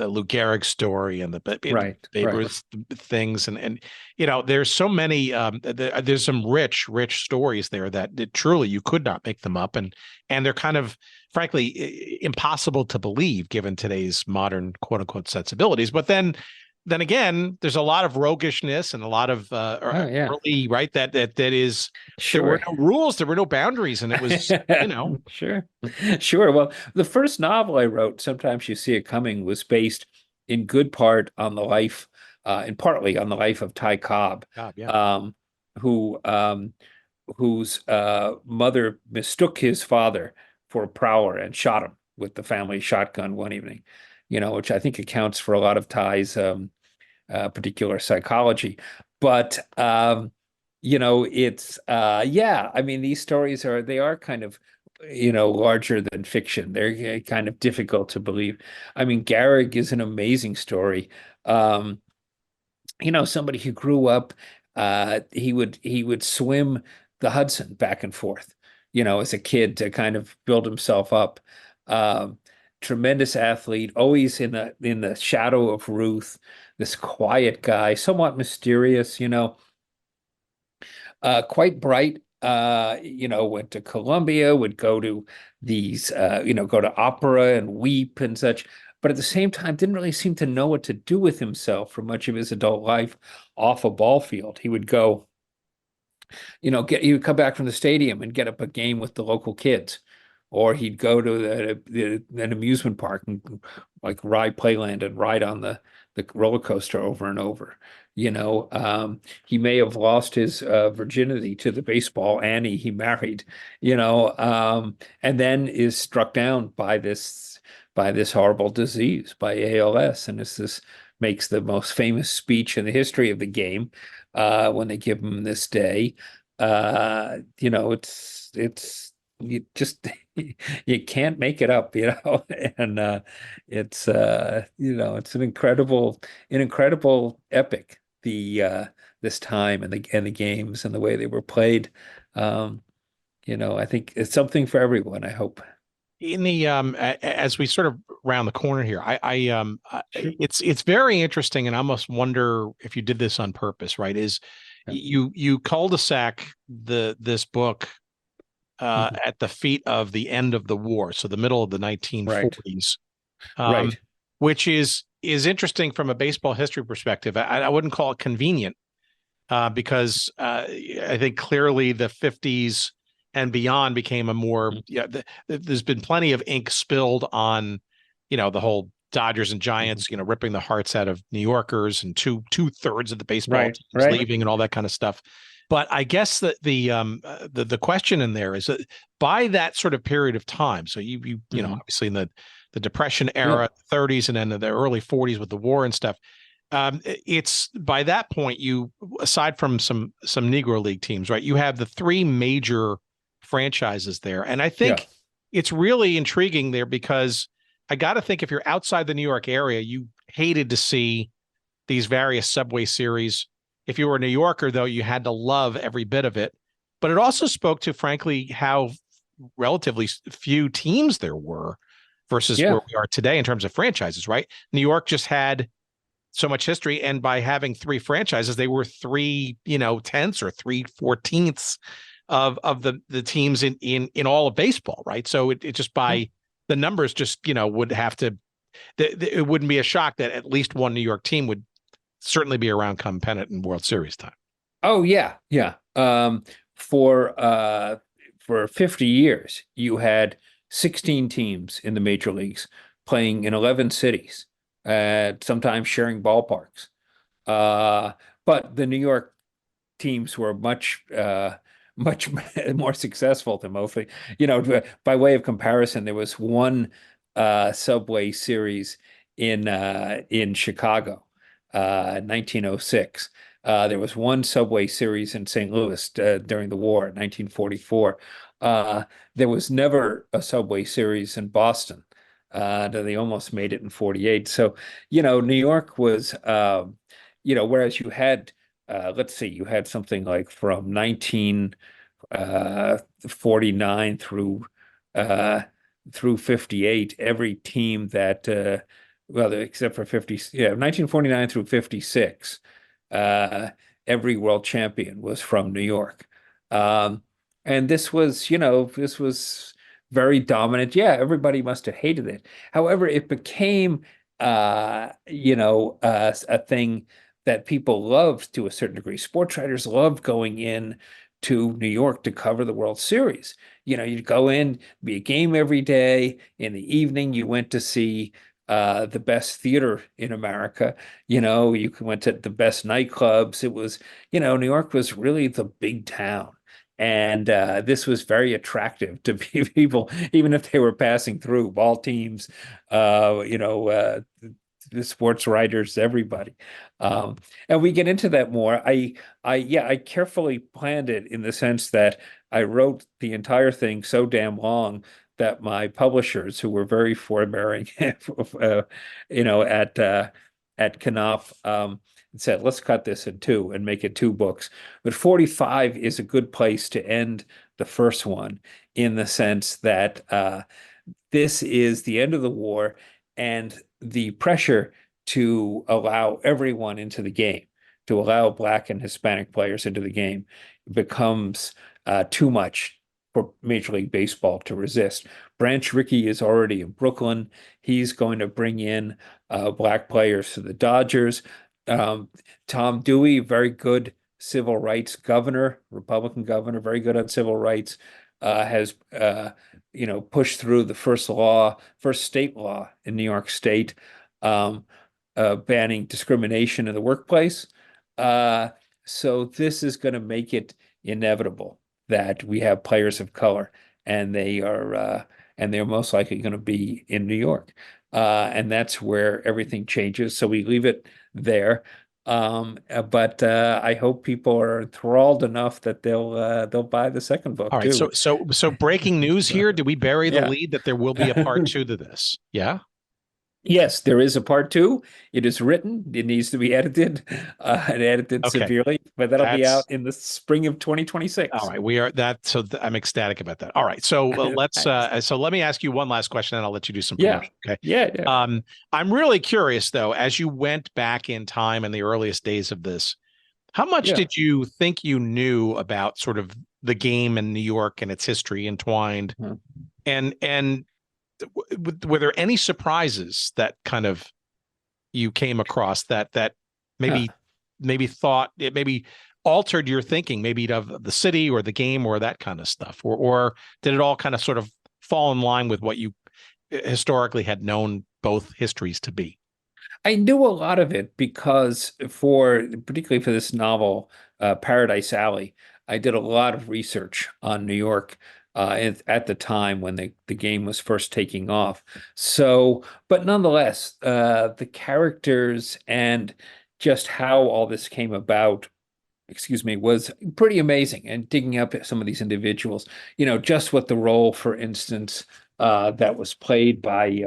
Speaker 1: Lou Gehrig story and the
Speaker 4: Right.
Speaker 1: Babe
Speaker 4: Right.
Speaker 1: Ruth things, and there's so many there's some rich stories there that truly you could not make them up, and they're kind of frankly impossible to believe given today's modern quote unquote sensibilities. But then again, there's a lot of roguishness and a lot of
Speaker 4: Oh yeah.
Speaker 1: early right that is there were
Speaker 4: Sure.
Speaker 1: no rules, there were no boundaries, and it was
Speaker 4: Sure. Sure. Well, the first novel I wrote, Sometimes You See It Coming, was based in good part on the life, and partly on the life of Ty Cobb,
Speaker 1: God, yeah.
Speaker 4: um, who whose mother mistook his father for a prowler and shot him with the family shotgun one evening, which I think accounts for a lot of Ty's particular psychology. But it's yeah, I mean, these stories are kind of larger than fiction. They're kind of difficult to believe. I mean, Garrick is an amazing story. Um, Somebody who grew up, he would swim the Hudson back and forth, as a kid to kind of build himself up. Um, Tremendous athlete, always in the shadow of Ruth, this quiet guy, somewhat mysterious, quite bright. Went to Columbia, would go to go to opera and weep and such, but at the same time didn't really seem to know what to do with himself for much of his adult life off a ball field. He would go, he would come back from the stadium and get up a game with the local kids, or he'd go to an amusement park and like ride Playland and ride on the roller coaster over and over. He may have lost his virginity to the baseball Annie he married, and then is struck down by this horrible disease, by ALS, and this makes the most famous speech in the history of the game when they give him this day. It's you just you can't make it up, and it's an incredible epic, this time and the games and the way they were played. I think it's something for everyone, I hope.
Speaker 1: In the as we sort of round the corner here,
Speaker 4: Sure.
Speaker 1: it's very interesting, and I almost wonder if you did this on purpose, right? Is
Speaker 4: Yeah.
Speaker 1: you cul-de-sac this book
Speaker 4: Mhm.
Speaker 1: at the feet of the end of the war, so the middle of the
Speaker 4: Right.
Speaker 1: 1940s,
Speaker 4: Right.
Speaker 1: which is interesting from a baseball history perspective. I wouldn't call it convenient because I think clearly the 50s and beyond became a more there's been plenty of ink spilled on the whole Dodgers and Giants ripping the hearts out of New Yorkers and two-thirds of the baseball
Speaker 4: Right.
Speaker 1: teams
Speaker 4: Right.
Speaker 1: leaving and all that kind of stuff. But I guess that the question in there is that by that sort of period of time, so
Speaker 4: Mhm.
Speaker 1: obviously in the Depression
Speaker 4: Yeah.
Speaker 1: era, 30s, and then the early 40s with the war and stuff, it's by that point aside from some Negro League teams, right? You have the three major franchises there, and I
Speaker 4: Yeah.
Speaker 1: think it's really intriguing there because I got to think if you're outside the New York area, you hated to see these various Subway series. If you were a New Yorker, though, you had to love every bit of it. But it also spoke to, frankly, how relatively few teams there were versus
Speaker 4: Yeah.
Speaker 1: where we are today in terms of franchises, right? New York just had so much history, and by having three franchises, they were 3/10 or 3/14 of the teams in all of baseball, right? So it just
Speaker 4: Yeah.
Speaker 1: by the numbers just would have to it wouldn't be a shock that at least one New York team would certainly be around come pennant and World Series time.
Speaker 4: Oh yeah, yeah. For 50 years, you had 16 teams in the major leagues playing in 11 cities, sometimes sharing ballparks. Uh, but the New York teams were much more successful than mostly. By way of comparison, there was one Subway series in Chicago, 1906. There was one Subway series in St. Louis during the war, 1944. There was never a Subway series in Boston. They almost made it in 48. So, New York was, whereas you had, let's see, you had something like from 1949 through 58, every team that, well, except for 50, yeah, 1949 through 56, uh, every world champion was from New York. Um, and this was very dominant. Yeah, everybody must have hated it. However, it became, a thing that people loved to a certain degree. Sports writers loved going in to New York to cover the World Series. You'd go in, be a game every day. In the evening, you went to see the best theater in America. You went to the best nightclubs. It was, New York was really the big town. And this was very attractive to people, even if they were passing through ball teams, the sports writers, everybody. And we get into that more. I carefully planned it in the sense that I wrote the entire thing so damn long that my publishers, who were very forbearing, at Knopf, said, let's cut this in two and make it two books. But 45 is a good place to end the first one in the sense that this is the end of the war and the pressure to allow everyone into the game, to allow Black and Hispanic players into the game becomes too much for Major League Baseball to resist. Branch Rickey is already in Brooklyn. He's going to bring in Black players to the Dodgers. Tom Dewey, very good civil rights governor, Republican governor, very good on civil rights, has pushed through the first state law in New York State, banning discrimination in the workplace. So this is going to make it inevitable that we have players of color, and they're most likely going to be in New York, and that's where everything changes. So we leave it there. But I hope people are enthralled enough that they'll buy the second book
Speaker 1: All right.
Speaker 4: too.
Speaker 1: So breaking news here. Did we bury the
Speaker 4: Yeah.
Speaker 1: lead that there will be a part two to this? Yeah.
Speaker 4: Yes, there is a part two. It is written. It needs to be edited, and edited
Speaker 1: Okay.
Speaker 4: severely, but that'll be
Speaker 1: That's
Speaker 4: out in the spring of 2026.
Speaker 1: all right. We are that. So I'm ecstatic about that. All right. So let's. So let me ask you one last question, and I'll let you do some
Speaker 4: Yeah.
Speaker 1: promotion. Okay.
Speaker 4: Yeah.
Speaker 1: I'm really curious though, as you went back in time in the earliest days of this, how much
Speaker 4: Yeah.
Speaker 1: did you think you knew about sort of the game in New York and its history entwined?
Speaker 4: Mhm.
Speaker 1: And were there any surprises that kind of you came across that maybe thought it maybe altered your thinking, maybe of the city or the game or that kind of stuff, or did it all kind of sort of fall in line with what you historically had known both histories to be?
Speaker 4: I knew a lot of it because particularly for this novel, Paradise Alley, I did a lot of research on New York at the time when the game was first taking off. So, but nonetheless, the characters and just how all this came about, excuse me, was pretty amazing. And digging up some of these individuals, just what the role, for instance, that was played by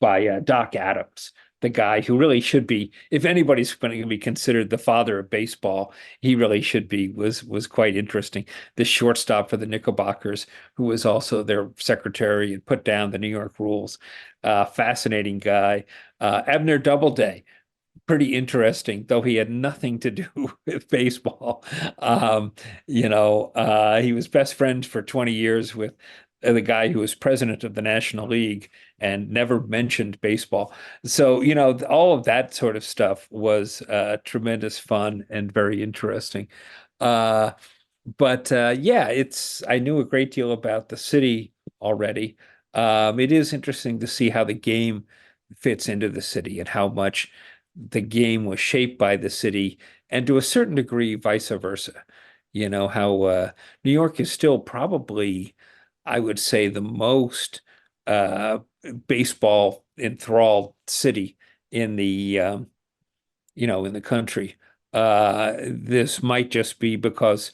Speaker 4: Doc Adams, the guy who really should be, if anybody's going to be considered the father of baseball, he really should be, was quite interesting. The shortstop for the Knickerbockers, who was also their secretary and put down the New York rules. Fascinating guy. Abner Doubleday, pretty interesting, though he had nothing to do with baseball. He was best friends for 20 years with the guy who was president of the National League and never mentioned baseball. So, all of that sort of stuff was tremendous fun and very interesting. But yeah, I knew a great deal about the city already. It is interesting to see how the game fits into the city and how much the game was shaped by the city, and to a certain degree, vice versa. How New York is still probably, I would say, the most uh, baseball enthralled city in the country. This might just be because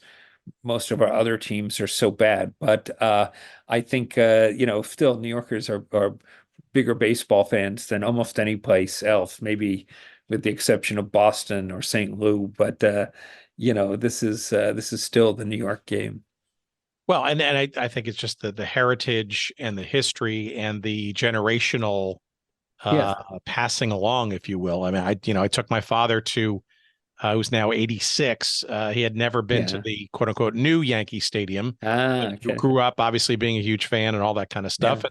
Speaker 4: most of our other teams are so bad, but I think still New Yorkers are bigger baseball fans than almost any place else, maybe with the exception of Boston or St. Louis. But this is still the New York game.
Speaker 1: Well, and I think it's just the heritage and the history and the generational
Speaker 4: Yeah.
Speaker 1: passing along, if you will. I mean, I took my father to who's now 86. He had never been to
Speaker 4: Yeah.
Speaker 1: the quote unquote new Yankee Stadium.
Speaker 4: Okay.
Speaker 1: Grew up obviously being a huge fan and all that kind of stuff.
Speaker 4: Yeah.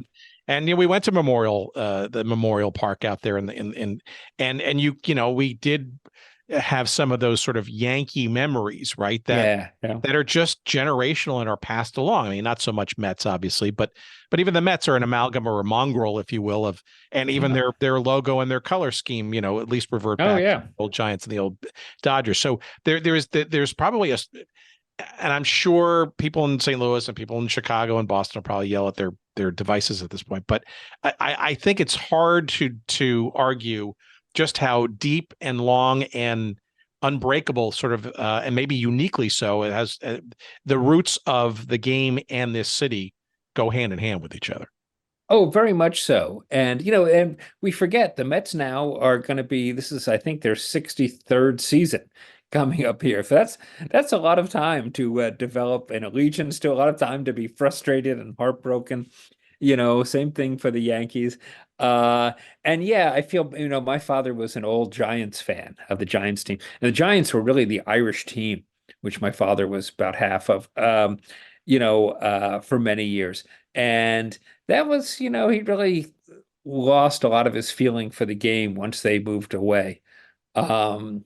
Speaker 1: And we went to the Memorial Park out there and we did have some of those sort of Yankee memories, right?
Speaker 4: Yeah. Yeah.
Speaker 1: That are just generational and are passed along. I mean, not so much Mets, obviously, but even the Mets are an amalgam or a mongrel, if you will, and even their logo and their color scheme, at least revert
Speaker 4: Oh,
Speaker 1: back to
Speaker 4: yeah.
Speaker 1: the old Giants and the old Dodgers. So there's probably and I'm sure people in St. Louis and people in Chicago and Boston will probably yell at their devices at this point. But I think it's hard to argue just how deep and long and unbreakable sort of and maybe uniquely so it has the roots of the game and this city go hand in hand with each other.
Speaker 4: Oh, very much so. And we forget the Mets now are going to be, this is, I think, their 63rd season coming up here. So that's a lot of time to develop an allegiance, to a lot of time to be frustrated and heartbroken. Same thing for the Yankees. And yeah, I feel, my father was an old Giants fan of the Giants team. And the Giants were really the Irish team, which my father was about half of, for many years. And that was, he really lost a lot of his feeling for the game once they moved away. Um,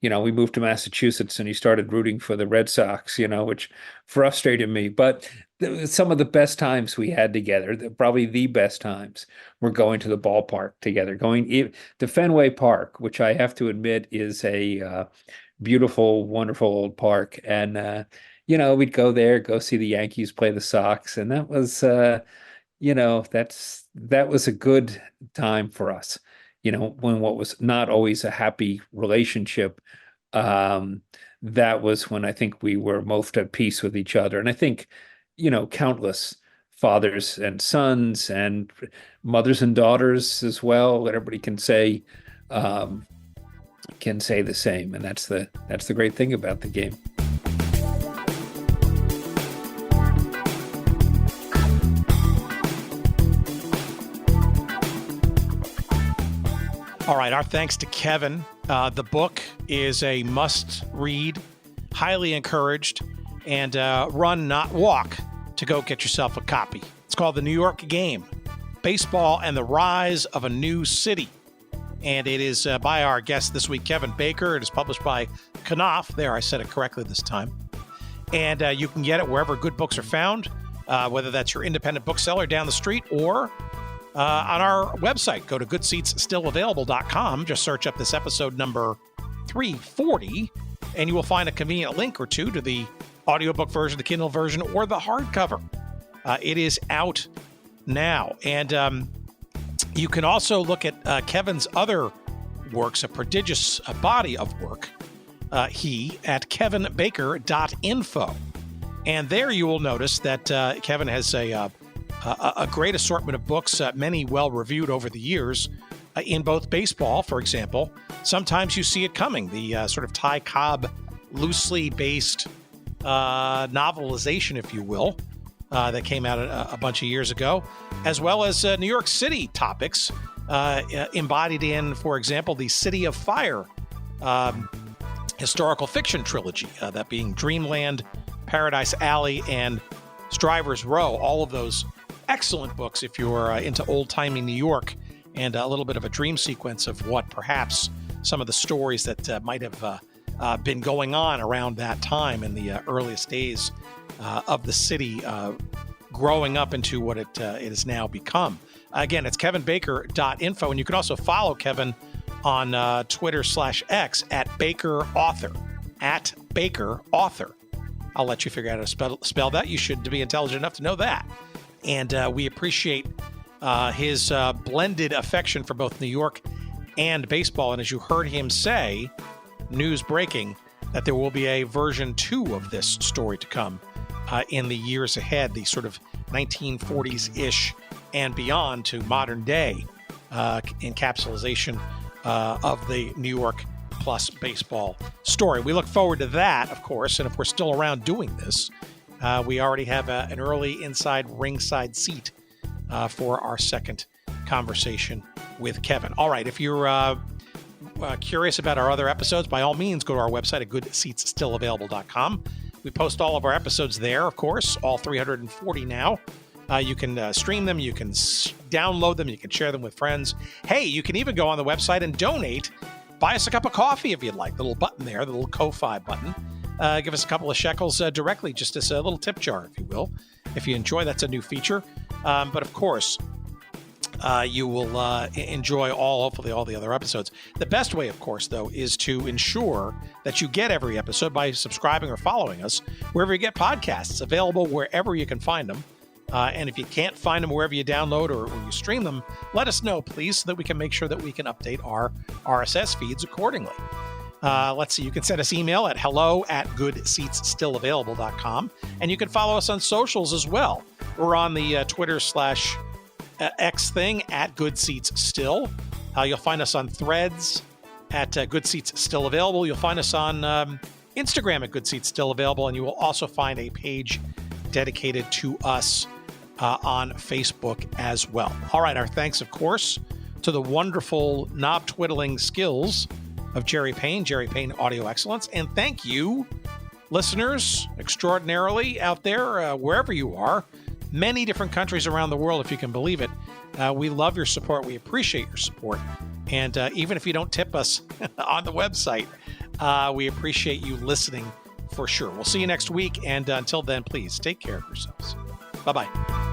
Speaker 4: we moved to Massachusetts and he started rooting for the Red Sox, which frustrated me. But some of the best times we had together, probably the best times, were going to the ballpark together, going to Fenway Park, which I have to admit is a beautiful, wonderful old park. And, we'd go there, go see the Yankees play the Sox. And that was, that was a good time for us. When what was not always a happy relationship, that was when I think we were most at peace with each other. And I think, countless fathers and sons and mothers and daughters as well, everybody can say the same. And that's the great thing about the game.
Speaker 1: All right, our thanks to Kevin. The book is a must-read, highly encouraged, and run, not walk, to go get yourself a copy. It's called The New York Game, Baseball and the Rise of a New City. And it is by our guest this week, Kevin Baker. It is published by Knopf. There, I said it correctly this time. And you can get it wherever good books are found, whether that's your independent bookseller down the street or on our website. Go to goodseatsstillavailable.com. Just search up this episode number 340, and you will find a convenient link or two to the audiobook version, the Kindle version, or the hardcover. It is out now. And you can also look at Kevin's other works, a prodigious body of work, at kevinbaker.info. And there you will notice that Kevin has a great assortment of books, many well-reviewed over the years, in both baseball, for example. Sometimes You See It Coming, the sort of Ty Cobb, loosely based novelization, if you will, that came out a bunch of years ago, as well as New York City topics embodied in, for example, the City of Fire historical fiction trilogy, that being Dreamland, Paradise Alley, and Strivers Row. All of those excellent books if you're into old-timey New York and a little bit of a dream sequence of what perhaps some of the stories that might have been going on around that time in the earliest days of the city growing up into what it has now become. Again, it's kevinbaker.info, and you can also follow Kevin on Twitter/X at Baker Author, at Baker Author. I'll let you figure out how to spell that. You should be intelligent enough to know that. And we appreciate his blended affection for both New York and baseball. And as you heard him say, news breaking, that there will be a version 2 of this story to come in the years ahead, the sort of 1940s-ish and beyond to modern day encapsulation of the New York plus baseball story. We look forward to that, of course, and if we're still around doing this, we already have an early inside ringside seat for our second conversation with Kevin. All right, if you're curious about our other episodes, by all means, go to our website at goodseatsstillavailable.com. We post all of our episodes there, of course, all 340 now. You can stream them, you can download them, you can share them with friends. Hey, you can even go on the website and donate. Buy us a cup of coffee if you'd like. The little button there, the little Ko-Fi button. Give us a couple of shekels directly, just as a little tip jar, if you will. If you enjoy, that's a new feature. But of course, you will enjoy hopefully all the other episodes. The best way, of course, though, is to ensure that you get every episode by subscribing or following us wherever you get podcasts, available wherever you can find them. And if you can't find them wherever you download or you stream them, let us know, please, so that we can make sure that we can update our RSS feeds accordingly. Let's see, you can send us email at hello@goodseatsstillavailable.com. And you can follow us on socials as well. We're on the Twitter/X thing at GoodSeatsStill. You'll find us on Threads at GoodSeatsStillAvailable. You'll find us on Instagram at GoodSeatsStillAvailable. And you will also find a page dedicated to us on Facebook as well. All right, our thanks, of course, to the wonderful knob twiddling skills of Jerry Payne Audio Excellence. And thank you, listeners, extraordinarily out there, wherever you are, many different countries around the world, if you can believe it. We love your support. We appreciate your support. And even if you don't tip us on the website, we appreciate you listening for sure. We'll see you next week. And until then, please take care of yourselves. Bye-bye.